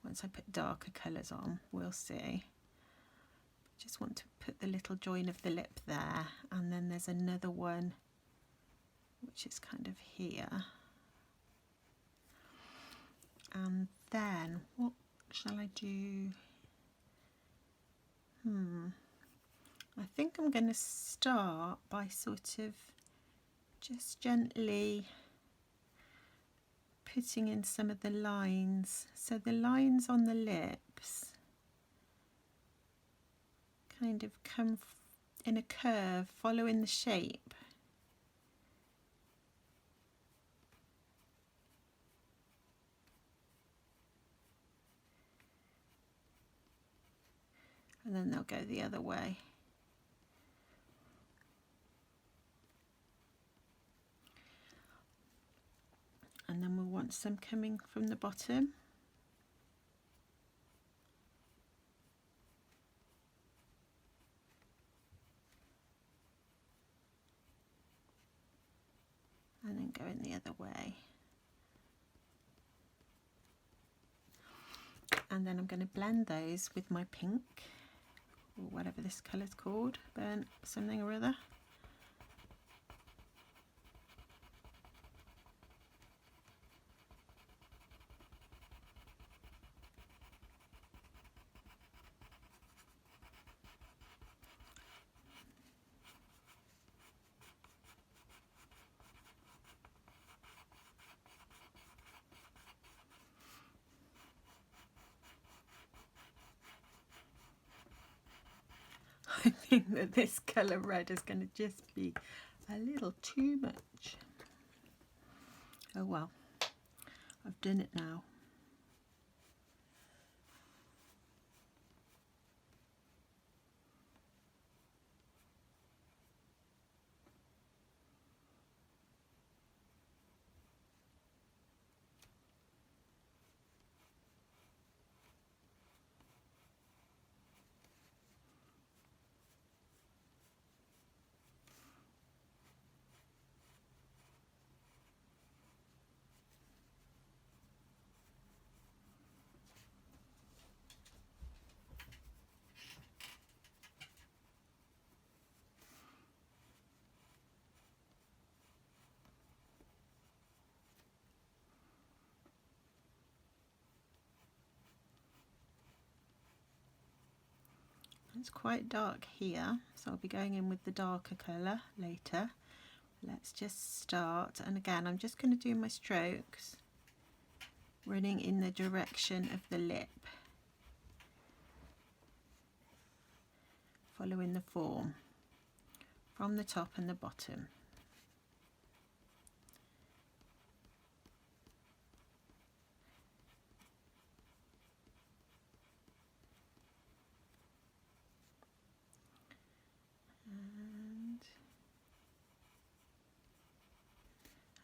Once I put darker colours on, we'll see. Just want to put the little join of the lip there, and then there's another one which is kind of here. And then what shall I do? I think I'm going to start by sort of just gently putting in some of the lines. So the lines on the lips kind of come in a curve following the shape. And then they'll go the other way. And then we'll want some coming from the bottom. And then going the other way. And then I'm going to blend those with my pink, or whatever this colour's called, burnt something or other. I think that this colour red is going to just be a little too much. Oh well, I've done it now. It's quite dark here, so I'll be going in with the darker colour later. Let's just start, and again I'm just going to do my strokes running in the direction of the lip, following the form from the top and the bottom.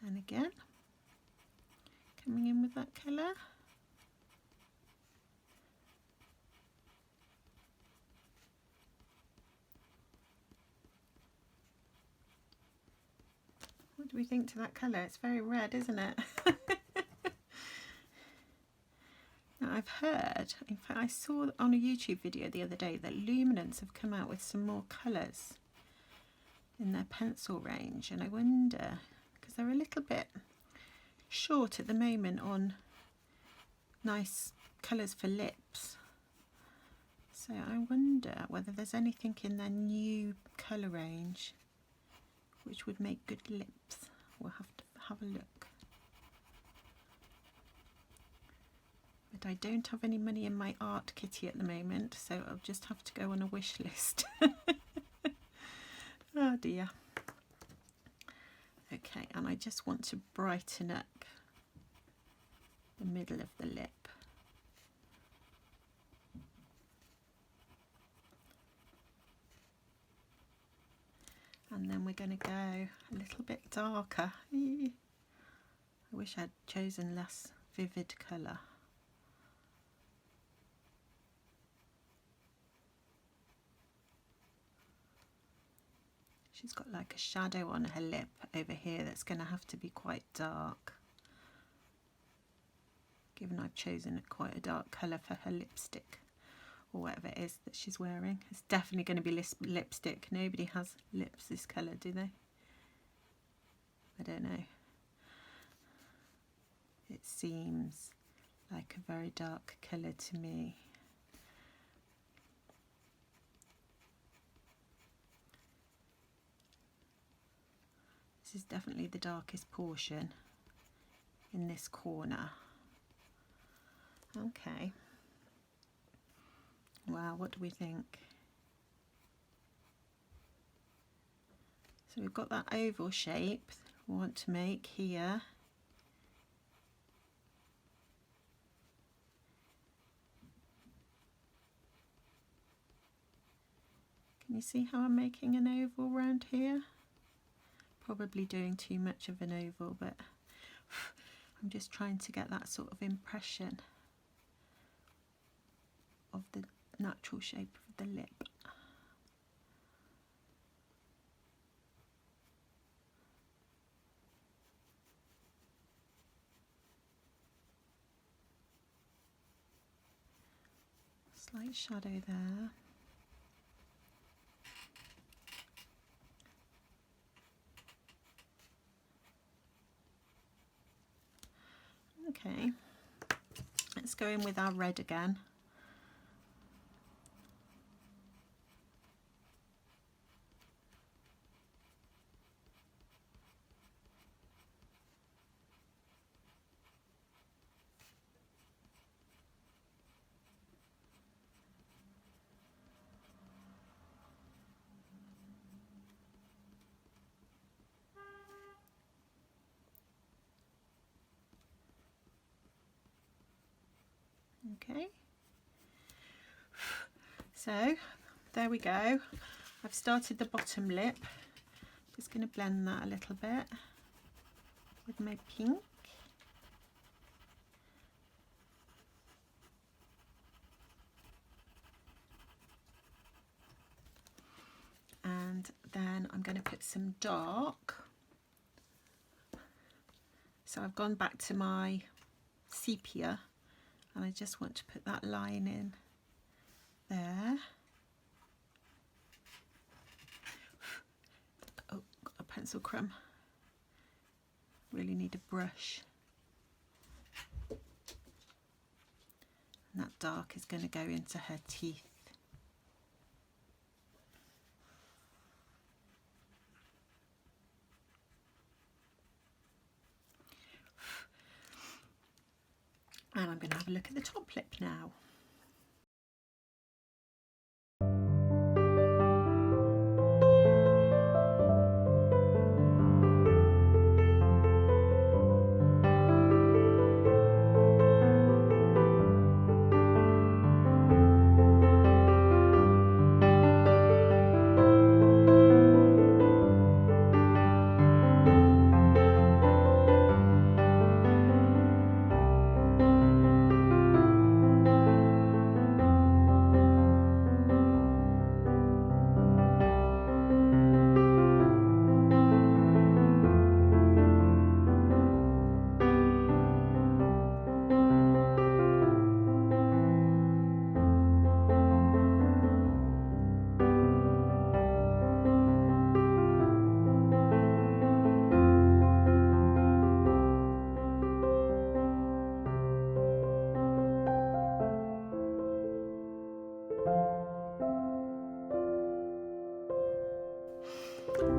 And again, coming in with that colour. What do we think to that colour? It's very red, isn't it? Now I've heard, in fact I saw on a YouTube video the other day that Luminance have come out with some more colours in their pencil range, and I wonder, because they're a little bit short at the moment on nice colours for lips, so I wonder whether there's anything in their new colour range which would make good lips. We'll have to have a look. But I don't have any money in my art kitty at the moment, so I'll just have to go on a wish list. Oh dear. Okay, and I just want to brighten up the middle of the lip. And then we're going to go a little bit darker. I wish I'd chosen less vivid colour. She's got like a shadow on her lip over here that's going to have to be quite dark, given I've chosen quite a dark colour for her lipstick, or whatever it is that she's wearing. It's definitely going to be lipstick. Nobody has lips this colour, do they? I don't know. It seems like a very dark colour to me. This is definitely the darkest portion in this corner. Okay. Wow, what do we think? So we've got that oval shape we want to make here. Can you see how I'm making an oval round here? Probably doing too much of an oval, but I'm just trying to get that sort of impression of the natural shape of the lip. Slight shadow there. Okay, let's go in with our red again. Okay, so there we go. I've started the bottom lip. Just going to blend that a little bit with my pink. And then I'm going to put some dark. So I've gone back to my sepia, and I just want to put that line in there. Oh, got a pencil crumb. Really need a brush. And that dark is going to go into her teeth. And I'm going to have a look at the top lip now.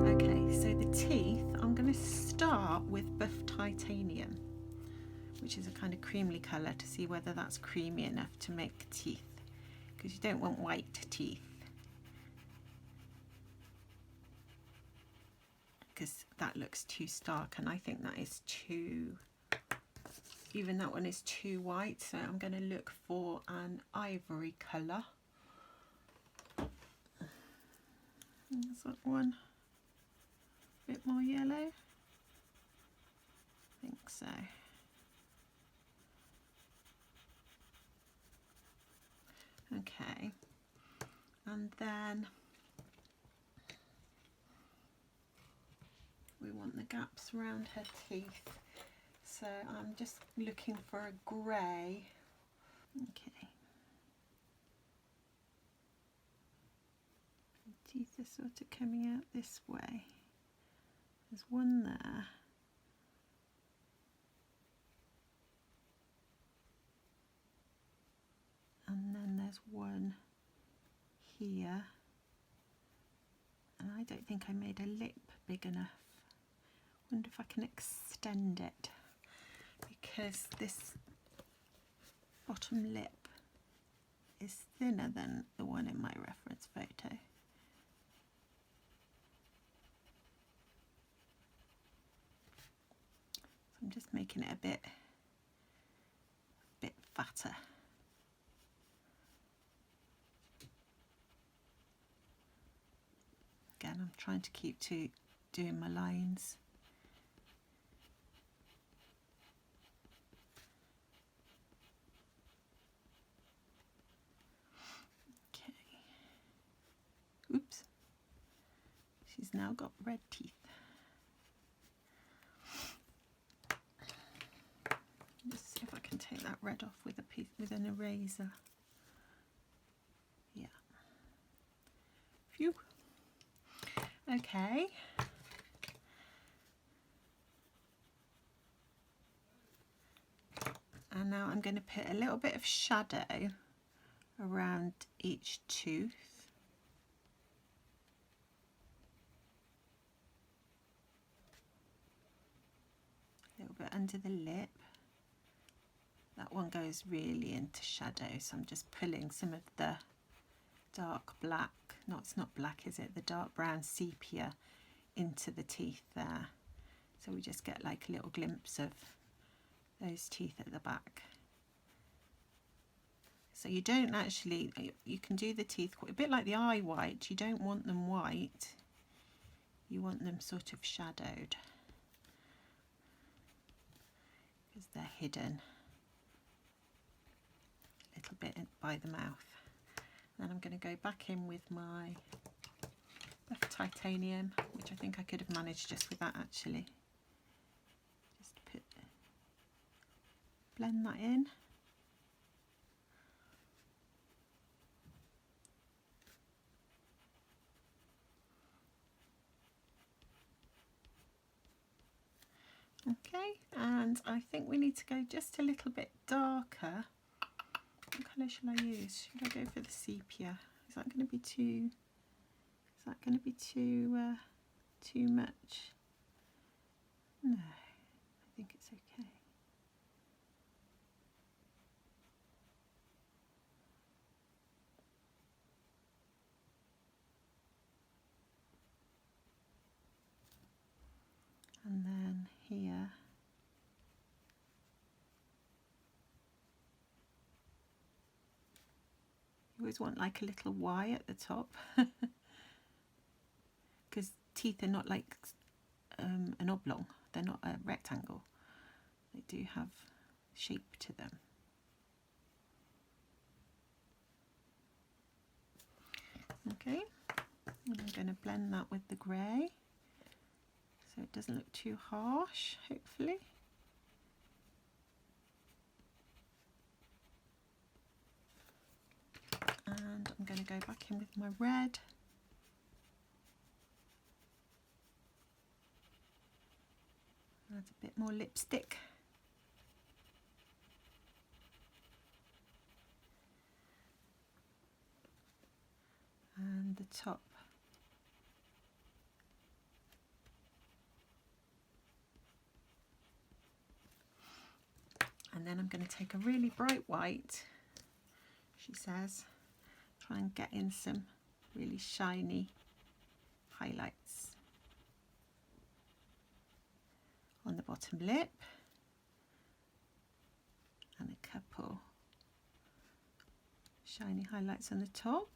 Okay, so the teeth, I'm going to start with buff titanium, which is a kind of creamy colour, to see whether that's creamy enough to make teeth, because you don't want white teeth, because that looks too stark, and I think that is too, even that one is too white. So I'm going to look for an ivory colour. Is that one a bit more yellow? I think so. Okay, and then we want the gaps around her teeth, so I'm just looking for a grey. Okay, the teeth are sort of coming out this way. There's one there. And then there's one here. And I don't think I made a lip big enough. Wonder if I can extend it, because this bottom lip is thinner than the one in my reference photo. I'm just making it a bit fatter. Again, I'm trying to keep to doing my lines. Okay. Oops. She's now got red teeth. Just see if I can take that red off with an eraser. Yeah. Phew. Okay. And now I'm going to put a little bit of shadow around each tooth. A little bit under the lip. That one goes really into shadow, so I'm just pulling some of the dark black, no, it's not black, is it? The dark brown sepia into the teeth there. So we just get like a little glimpse of those teeth at the back. So you don't actually, you can do the teeth a bit like the eye white. You don't want them white, you want them sort of shadowed, because they're hidden a little bit by the mouth. Then I'm going to go back in with my titanium, which I think I could have managed just with that actually. Just blend that in. Okay, and I think we need to go just a little bit darker. What colour shall I use? Should I go for the sepia? Is that going to be too? Is that going to be too much? No, I think it's okay. And then here. You always want like a little Y at the top because teeth are not like an oblong, they're not a rectangle, they do have shape to them. Okay, and I'm going to blend that with the grey so it doesn't look too harsh, hopefully. And I'm going to go back in with my red. Add a bit more lipstick. And the top. And then I'm going to take a really bright white, she says. Try and get in some really shiny highlights on the bottom lip and a couple shiny highlights on the top.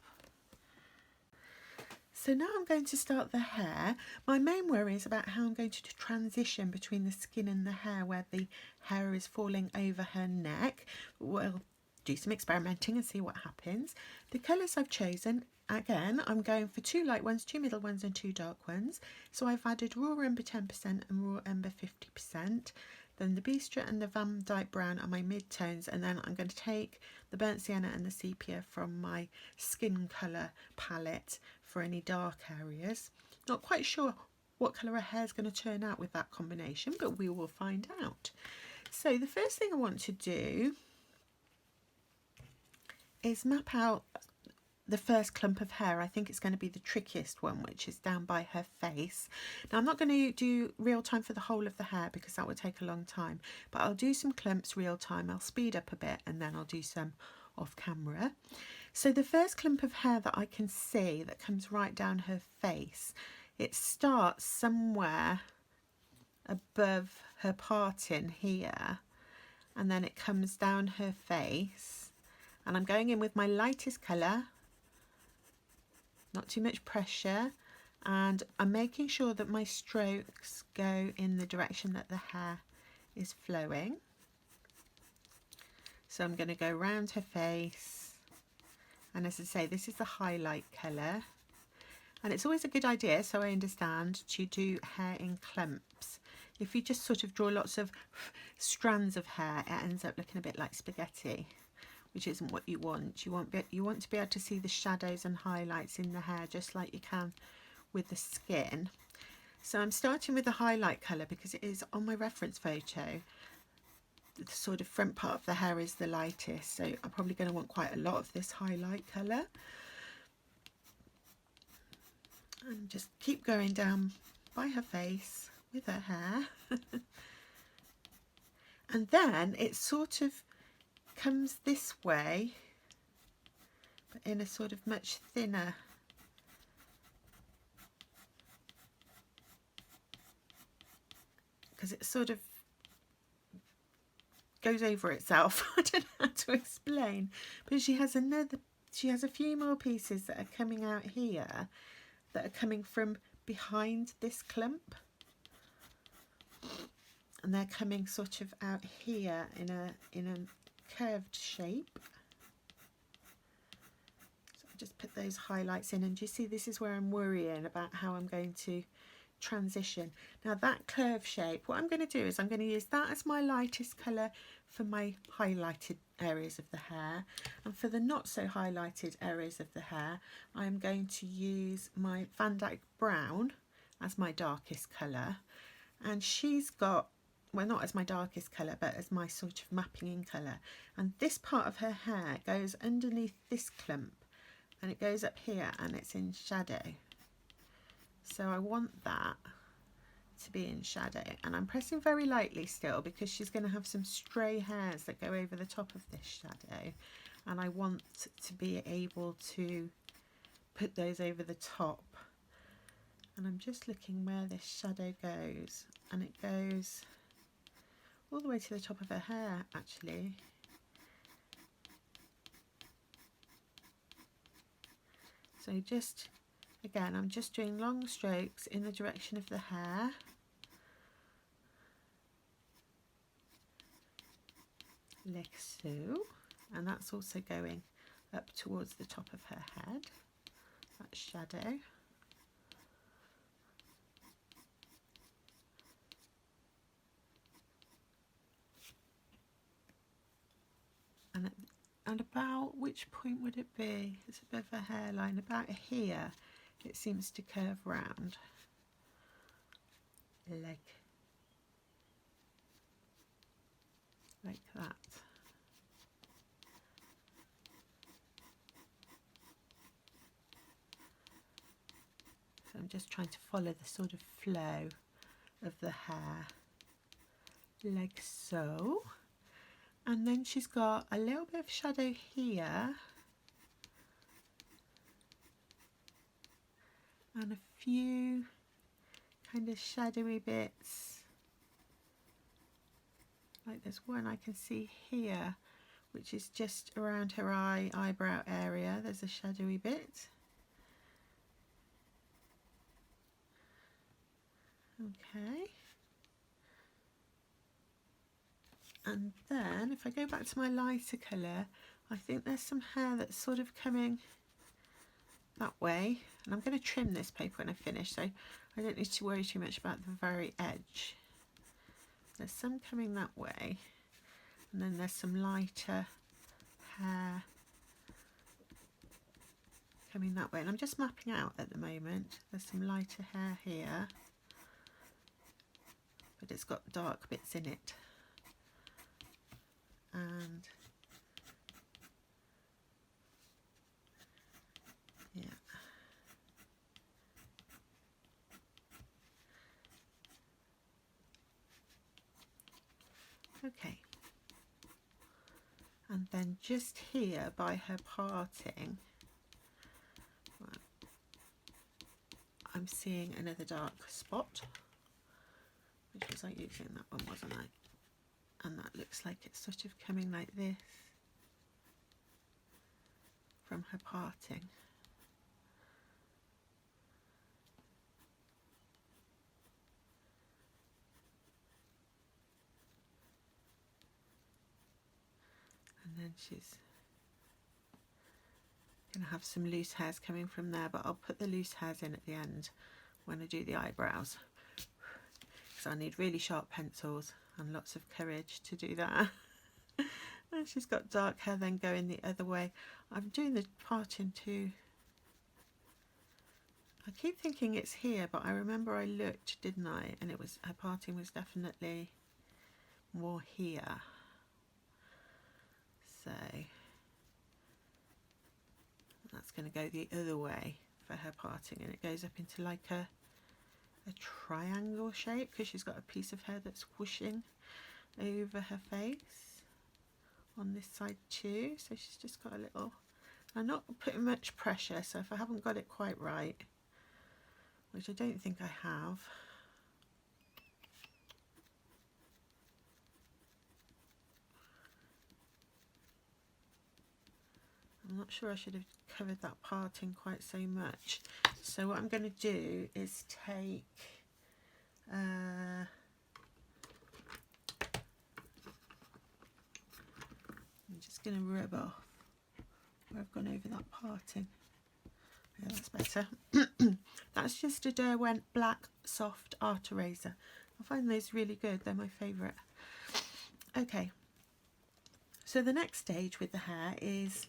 So now I'm going to start the hair. My main worry is about how I'm going to transition between the skin and the hair, where the hair is falling over her neck. We'll do some experimenting and see what happens. The colours I've chosen, again, I'm going for 2 light ones, 2 middle ones and 2 dark ones. So I've added raw umber 10% and raw umber 50%. Then the Bistre and the Vandyke Brown are my mid-tones, and then I'm going to take the burnt sienna and the sepia from my skin colour palette for any dark areas. Not quite sure what colour her hair is going to turn out with that combination, but we will find out. So the first thing I want to do is map out the first clump of hair. I think it's going to be the trickiest one, which is down by her face. Now I'm not going to do real time for the whole of the hair because that would take a long time, but I'll do some clumps real time. I'll speed up a bit and then I'll do some off camera. So the first clump of hair that I can see that comes right down her face, it starts somewhere above her parting here, and then it comes down her face. And I'm going in with my lightest colour, not too much pressure, and I'm making sure that my strokes go in the direction that the hair is flowing. So I'm going to go around her face, and as I say, this is the highlight colour, and it's always a good idea, so I understand, to do hair in clumps. If you just sort of draw lots of strands of hair, it ends up looking a bit like spaghetti, which isn't what you want. You want to be able to see the shadows and highlights in the hair just like you can with the skin. So I'm starting with the highlight colour because it is on my reference photo. The sort of front part of the hair is the lightest, so I'm probably going to want quite a lot of this highlight colour. And just keep going down by her face with her hair. And then it sort of comes this way, but in a sort of much thinner because it sort of goes over itself. I don't know how to explain, but she has a few more pieces that are coming out here that are coming from behind this clump, and they're coming sort of out here in a curved shape. So I'll just put those highlights in, and you see this is where I'm worrying about how I'm going to transition. Now that curve shape, what I'm going to do is I'm going to use that as my lightest colour for my highlighted areas of the hair, and for the not so highlighted areas of the hair I'm going to use my Vandyke Brown as my darkest colour, and she's got, well, not as my darkest colour but as my sort of mapping in colour, and this part of her hair goes underneath this clump and it goes up here and it's in shadow. So I want that to be in shadow, and I'm pressing very lightly still because she's going to have some stray hairs that go over the top of this shadow, and I want to be able to put those over the top And I'm just looking where this shadow goes, and it goes all the way to the top of her hair actually. So just, again, I'm just doing long strokes in the direction of the hair. Like so. And that's also going up towards the top of her head, that shadow. And about which point would it be? It's above her hairline, about here it seems to curve round, like that. So I'm just trying to follow the sort of flow of the hair, like so. And then she's got a little bit of shadow here and a few kind of shadowy bits, like there's one I can see here which is just around her eyebrow area. There's a shadowy bit. Okay. And then if I go back to my lighter colour, I think there's some hair that's sort of coming that way, and I'm going to trim this paper when I finish, so I don't need to worry too much about the very edge. There's some coming that way, and then there's some lighter hair coming that way, and I'm just mapping out at the moment. There's some lighter hair here, but it's got dark bits in it. And yeah, okay. And then just here by her parting, I'm seeing another dark spot, which was like using that one, wasn't I? And that looks like it's sort of coming like this from her parting. And then she's going to have some loose hairs coming from there, but I'll put the loose hairs in at the end when I do the eyebrows, because I need really sharp pencils and lots of courage to do that. And she's got dark hair then going the other way. I'm doing the parting too. I keep thinking it's here, but I remember I looked, didn't I? And it was, her parting was definitely more here. So that's going to go the other way for her parting, and it goes up into like a triangle shape because she's got a piece of hair that's whooshing over her face on this side too. So she's just got a little, I'm not putting much pressure, so if I haven't got it quite right, which I don't think I have, I'm not sure I should have covered that parting quite so much. So what I'm going to do is take I'm just going to rub off where I've gone over that parting. Yeah, that's better. That's just a Derwent black soft art eraser. I find those really good, they're my favourite. Okay, so the next stage with the hair is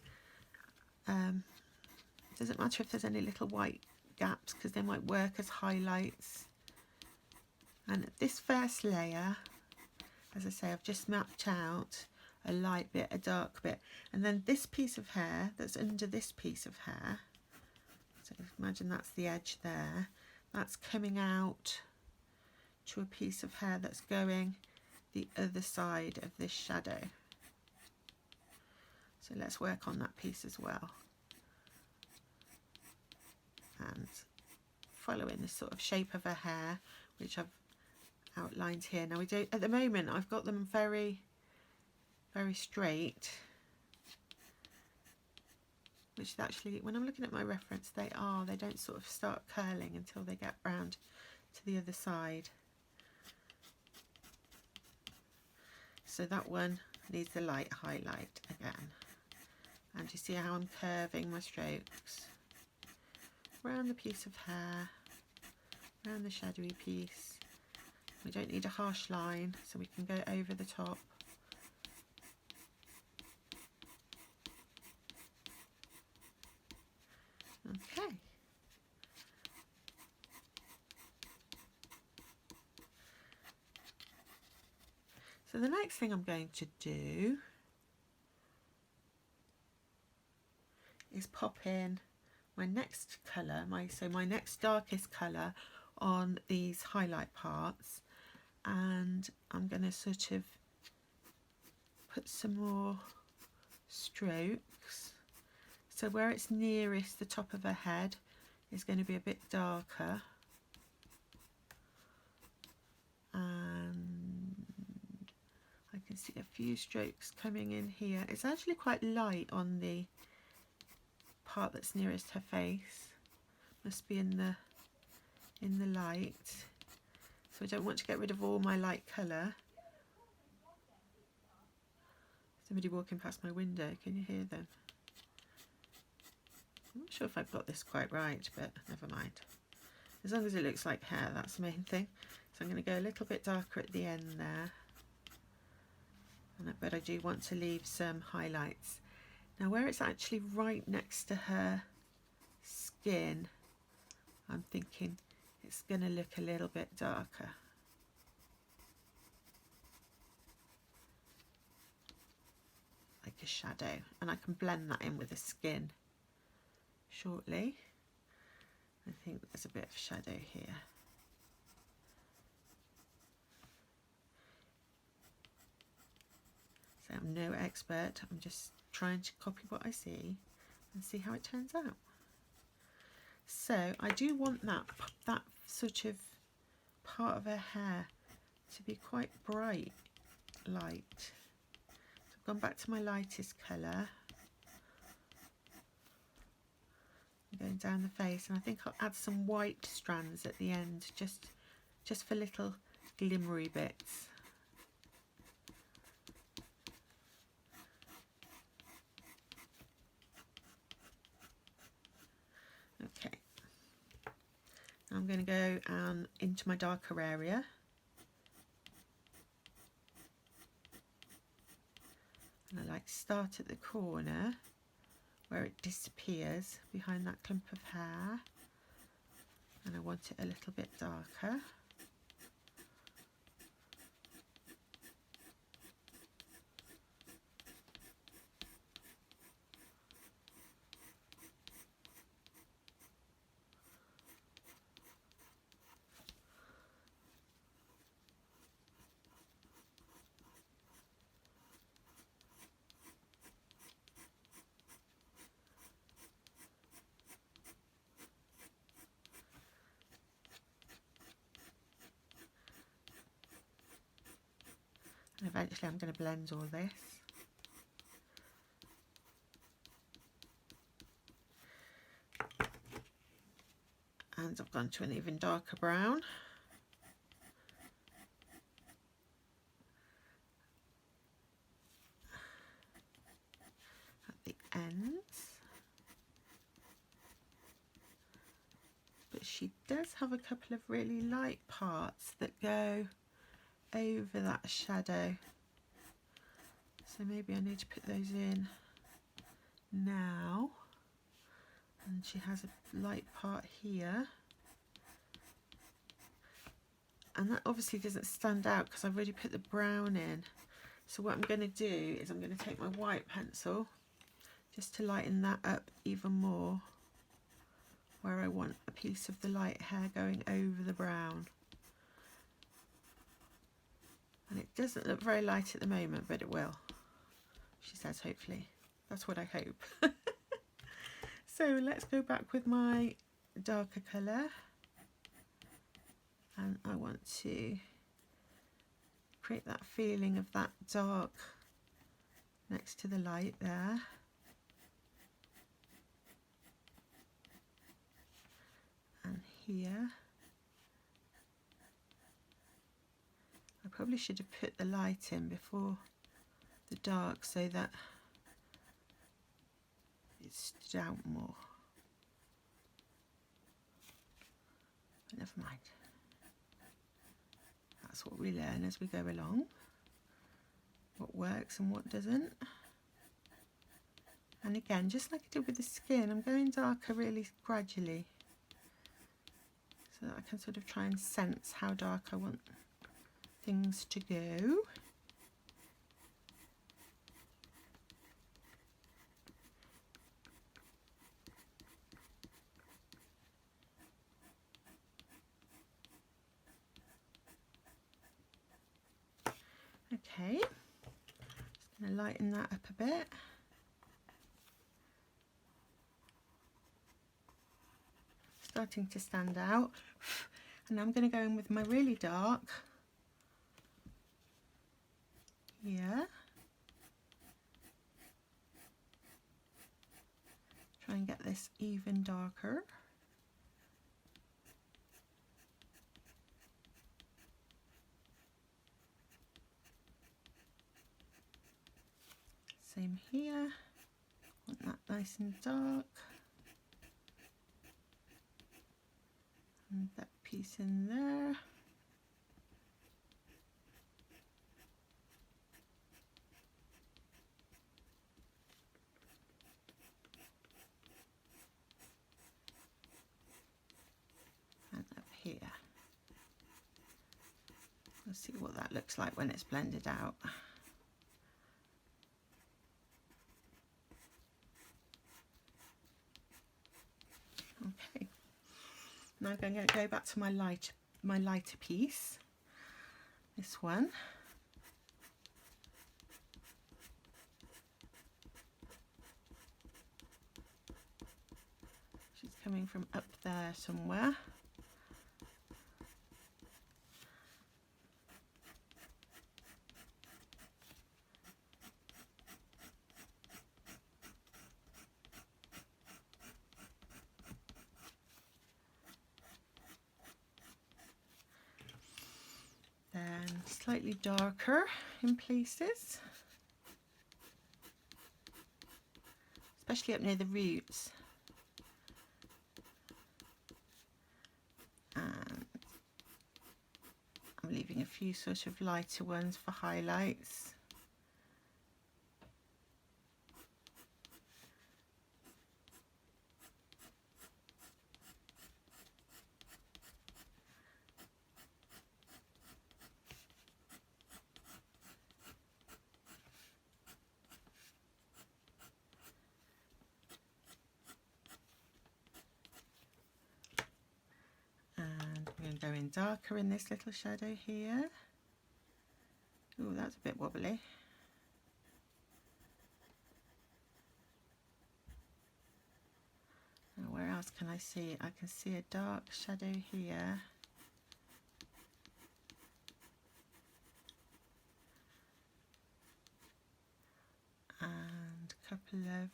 doesn't matter if there's any little white gaps because they might work as highlights. And this first layer, as I say, I've just mapped out a light bit, a dark bit, and then this piece of hair that's under this piece of hair, so imagine that's the edge there, that's coming out to a piece of hair that's going the other side of this shadow. So let's work on that piece as well. And following the sort of shape of her hair, which I've outlined here. Now we don't, at the moment I've got them very straight, which actually, when I'm looking at my reference, they don't sort of start curling until they get round to the other side. So that one needs the light highlight again. And you see how I'm curving my strokes around the piece of hair, around the shadowy piece. We don't need a harsh line, so we can go over the top. Okay. So the next thing I'm going to do is pop in my next colour, my next darkest colour on these highlight parts, and I'm going to sort of put some more strokes. So where it's nearest the top of her head is going to be a bit darker, and I can see a few strokes coming in here. It's actually quite light on the part that's nearest her face. Must be in the light. So I don't want to get rid of all my light colour. Somebody walking past my window, can you hear them? I'm not sure if I've got this quite right, but never mind. As long as it looks like hair, that's the main thing. So I'm going to go a little bit darker at the end there. But I do want to leave some highlights. Now where it's actually right next to her skin, I'm thinking it's going to look a little bit darker. Like a shadow, and I can blend that in with the skin shortly. I think there's a bit of shadow here. So I'm no expert, I'm just trying to copy what I see and see how it turns out. So I do want that sort of part of her hair to be quite bright light. So I've gone back to my lightest colour. I'm going down the face, and I think I'll add some white strands at the end, just for little glimmery bits. Okay, I'm going to go into my darker area. And I like to start at the corner where it disappears behind that clump of hair, and I want it a little bit darker. And eventually I'm going to blend all this. And I've gone to an even darker brown. At the ends. But she does have a couple of really light parts that go over that shadow, so maybe I need to put those in now. And she has a light part here, and that obviously doesn't stand out because I've already put the brown in. So what I'm going to do is I'm going to take my white pencil just to lighten that up even more, where I want a piece of the light hair going over the brown. And it doesn't look very light at the moment, but it will, she says, hopefully. That's what I hope. So let's go back with my darker colour. And I want to create that feeling of that dark next to the light there. And here. I probably should have put the light in before the dark so that it stood out more. But never mind. That's what we learn as we go along. What works and what doesn't. And again, just like I did with the skin, I'm going darker really gradually, so that I can sort of try and sense how dark I want things to go. Okay, just going to lighten that up a bit. Starting to stand out, and I'm going to go in with my really dark here. Try and get this even darker. Same here, want that nice and dark. And that piece in there. And up here. Let's see what that looks like when it's blended out. Okay. Now I'm going to go back to my lighter piece, this one. She's coming from up there somewhere. Then slightly darker in places, especially up near the roots. And I'm leaving a few sort of lighter ones for highlights. Go in darker in this little shadow here. Oh, that's a bit wobbly. Now, where else can I see it? I can see a dark shadow here. And a couple of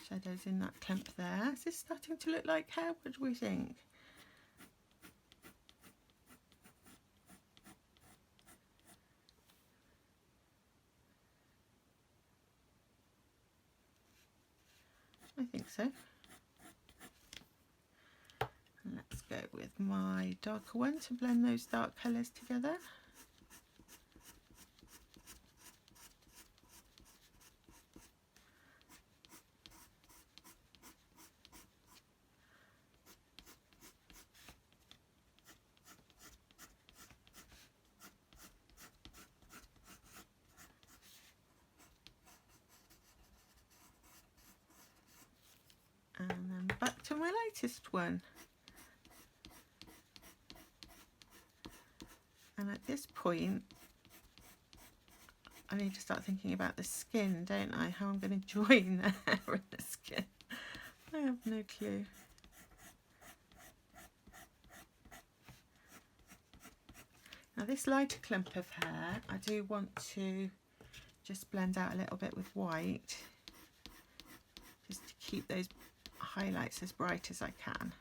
shadows in that clump there. Is this starting to look like hair? What do we think? I think so. And let's go with my darker one to blend those dark colours together. And then back to my latest one. And at this point, I need to start thinking about the skin, don't I? How I'm going to join the hair and the skin. I have no clue. Now this lighter clump of hair, I do want to just blend out a little bit with white, just to keep those highlights as bright as I can.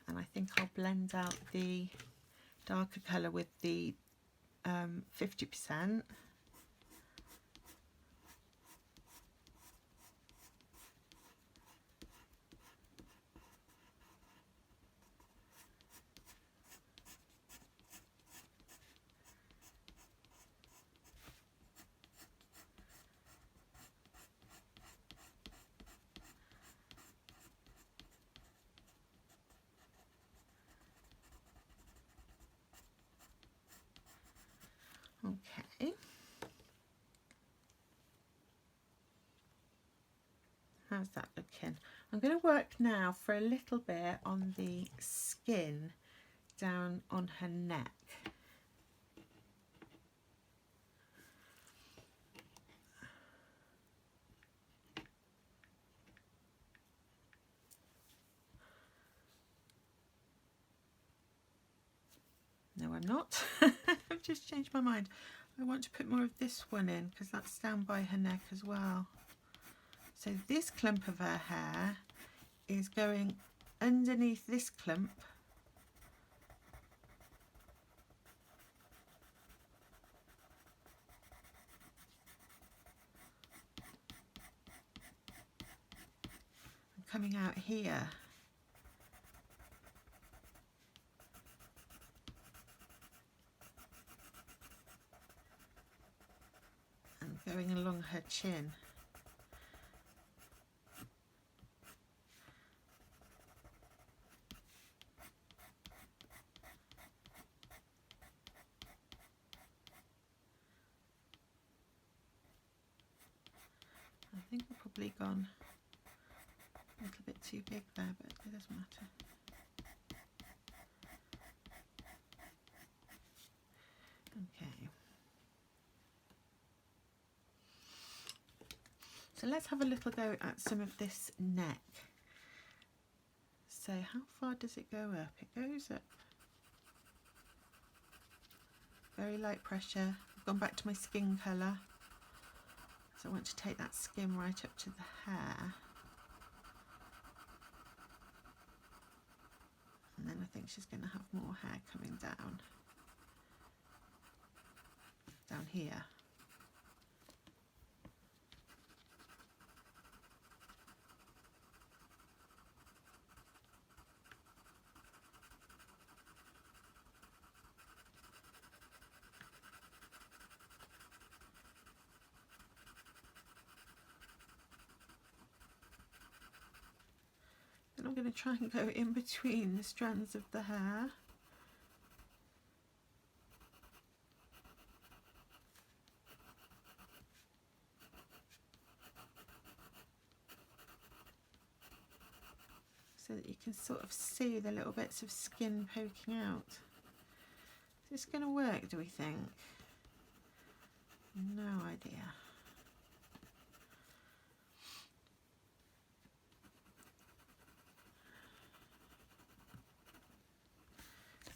And I think I'll blend out the darker colour with the 50%. Okay. How's that looking? I'm going to work now for a little bit on the skin down on her neck. No, I'm not. I've just changed my mind. I want to put more of this one in because that's down by her neck as well. So this clump of her hair is going underneath this clump. And coming out here. And going along her chin. I think I've probably gone a little bit too big there, but it doesn't matter. Okay. So let's have a little go at some of this neck. So how far does it go up? It goes up. Very light pressure. I've gone back to my skin colour. So I want to take that skin right up to the hair. And then I think she's going to have more hair coming down here. And I'm going to try and go in between the strands of the hair. So that you can sort of see the little bits of skin poking out. Is this going to work, do we think? No idea.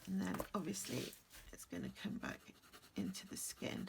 And then obviously it's going to come back into the skin.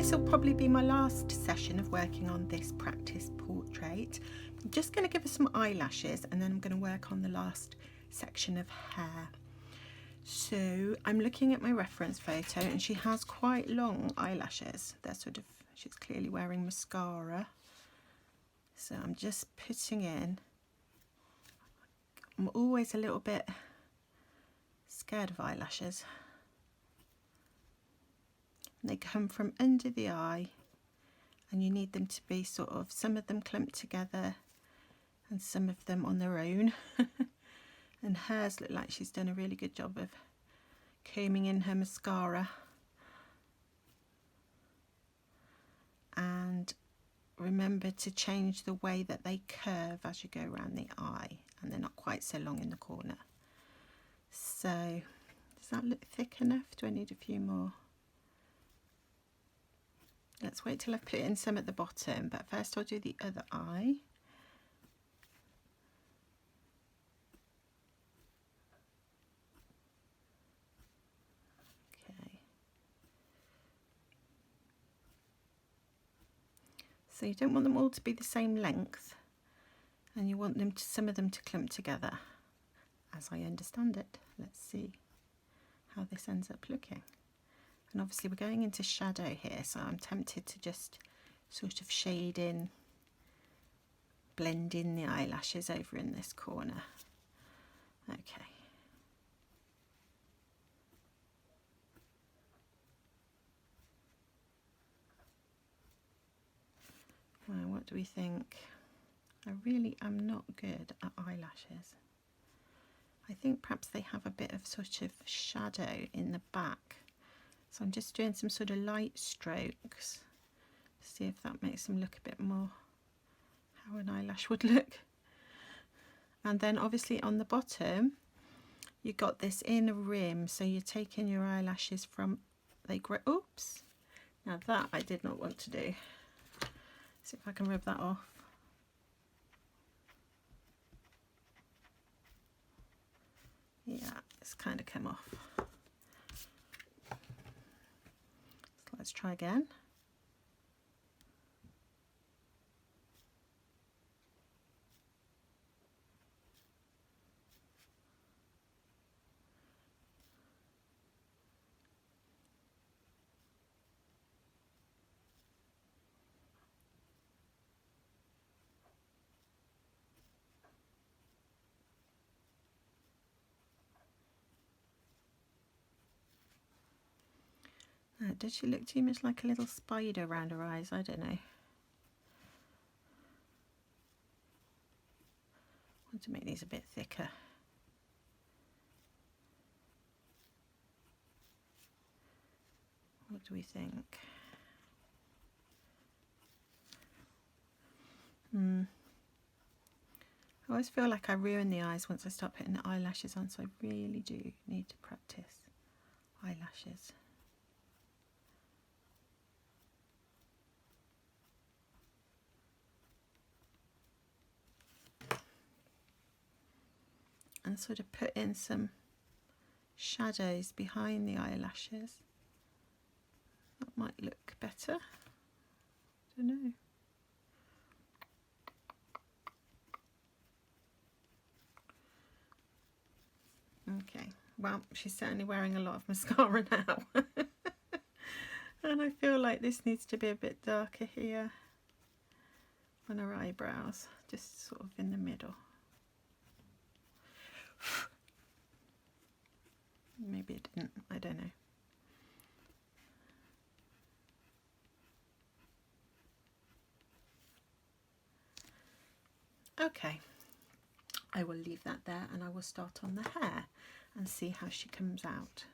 this will probably be my last session of working on this practice portrait. I'm just going to give her some eyelashes and then I'm going to work on the last section of hair. So I'm looking at my reference photo and she has quite long eyelashes. They're sort of, she's clearly wearing mascara. So I'm just putting in, I'm always a little bit scared of eyelashes. They come from under the eye and you need them to be sort of, some of them clumped together and some of them on their own. And hers look like she's done a really good job of combing in her mascara. And remember to change the way that they curve as you go around the eye, and they're not quite so long in the corner. So does that look thick enough? Do I need a few more? Let's wait till I've put in some at the bottom, but first I'll do the other eye. Okay. So you don't want them all to be the same length, and you want them to, some of them to clump together, as I understand it. Let's see how this ends up looking. And obviously we're going into shadow here, so I'm tempted to just sort of shade in, blend in the eyelashes over in this corner. Okay. Well, what do we think? I really am not good at eyelashes. I think perhaps they have a bit of sort of shadow in the back. So I'm just doing some sort of light strokes to see if that makes them look a bit more how an eyelash would look. And then obviously on the bottom, you got this inner rim. So you're taking your eyelashes from, they grow, oops. Now that I did not want to do. See if I can rub that off. Yeah, it's kind of come off. Let's try again. Does she look too much like a little spider around her eyes? I don't know. I want to make these a bit thicker. What do we think? I always feel like I ruin the eyes once I start putting the eyelashes on, so I really do need to practice eyelashes. And sort of put in some shadows behind the eyelashes. That might look better. I don't know. Okay, well, she's certainly wearing a lot of mascara now. And I feel like this needs to be a bit darker here on her eyebrows, just sort of in the middle. Maybe it didn't, I don't know. Okay, I will leave that there and I will start on the hair and see how she comes out.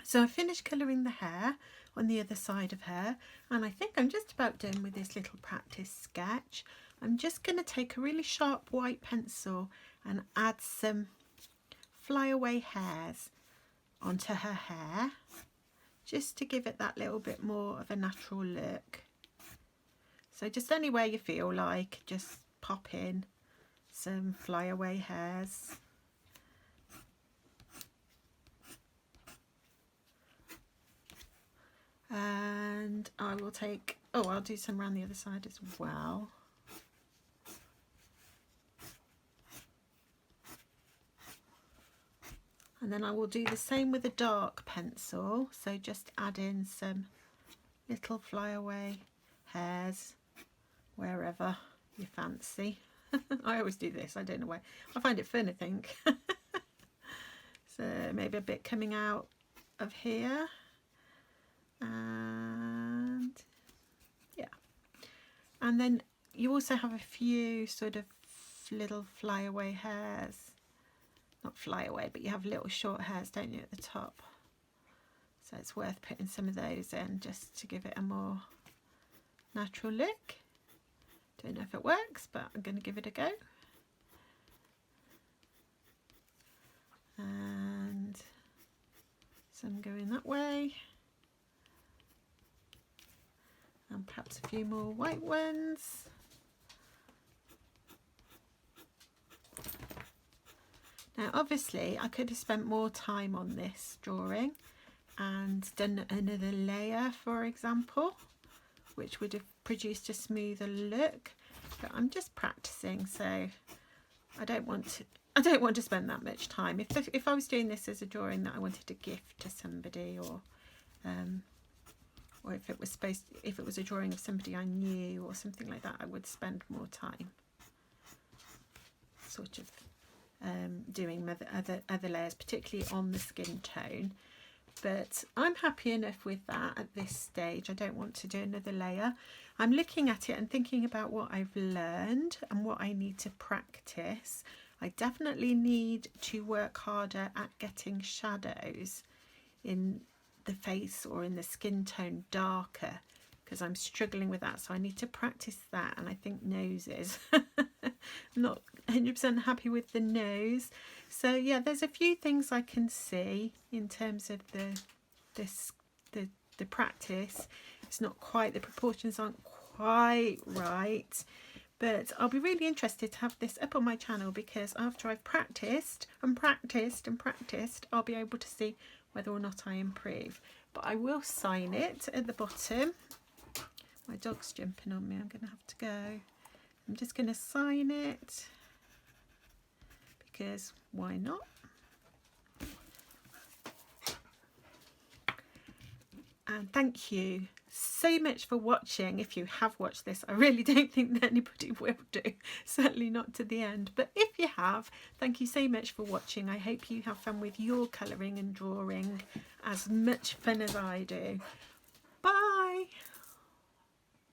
So I finished colouring the hair on the other side of her, and I think I'm just about done with this little practice sketch. I'm just going to take a really sharp white pencil and add some flyaway hairs onto her hair, just to give it that little bit more of a natural look. So just anywhere you feel like, just pop in some flyaway hairs. And I will take, I'll do some around the other side as well. And then I will do the same with a dark pencil, so just add in some little flyaway hairs wherever you fancy. I always do this, I don't know why. I find it fun, I think. So maybe a bit coming out of here. And yeah. And then you also have a few sort of little flyaway hairs. Not fly away, but you have little short hairs, don't you, at the top? So it's worth putting some of those in just to give it a more natural look. Don't know if it works, but I'm going to give it a go. And some going that way. And perhaps a few more white ones. Now obviously I could have spent more time on this drawing and done another layer, for example, which would have produced a smoother look, but I'm just practicing, so I don't want to spend that much time. If I was doing this as a drawing that I wanted to gift to somebody, or if it was a drawing of somebody I knew or something like that, I would spend more time sort of doing other layers, particularly on the skin tone. But I'm happy enough with that at this stage. I don't want to do another layer. I'm looking at it and thinking about what I've learned and what I need to practice. I definitely need to work harder at getting shadows in the face or in the skin tone darker, because I'm struggling with that, so I need to practice that. And I think noses I'm not 100% happy with the nose, so yeah, there's a few things I can see in terms of the practice. It's not quite, the proportions aren't quite right, but I'll be really interested to have this up on my channel, because after I've practiced and practiced and practiced, I'll be able to see whether or not I improve. But I will sign it at the bottom. My dog's jumping on me, I'm going to have to go. I'm just going to sign it, because why not? And thank you so much for watching. If you have watched this, I really don't think that anybody will do, certainly not to the end, but if you have, thank you so much for watching. I hope you have fun with your colouring and drawing, as much fun as I do.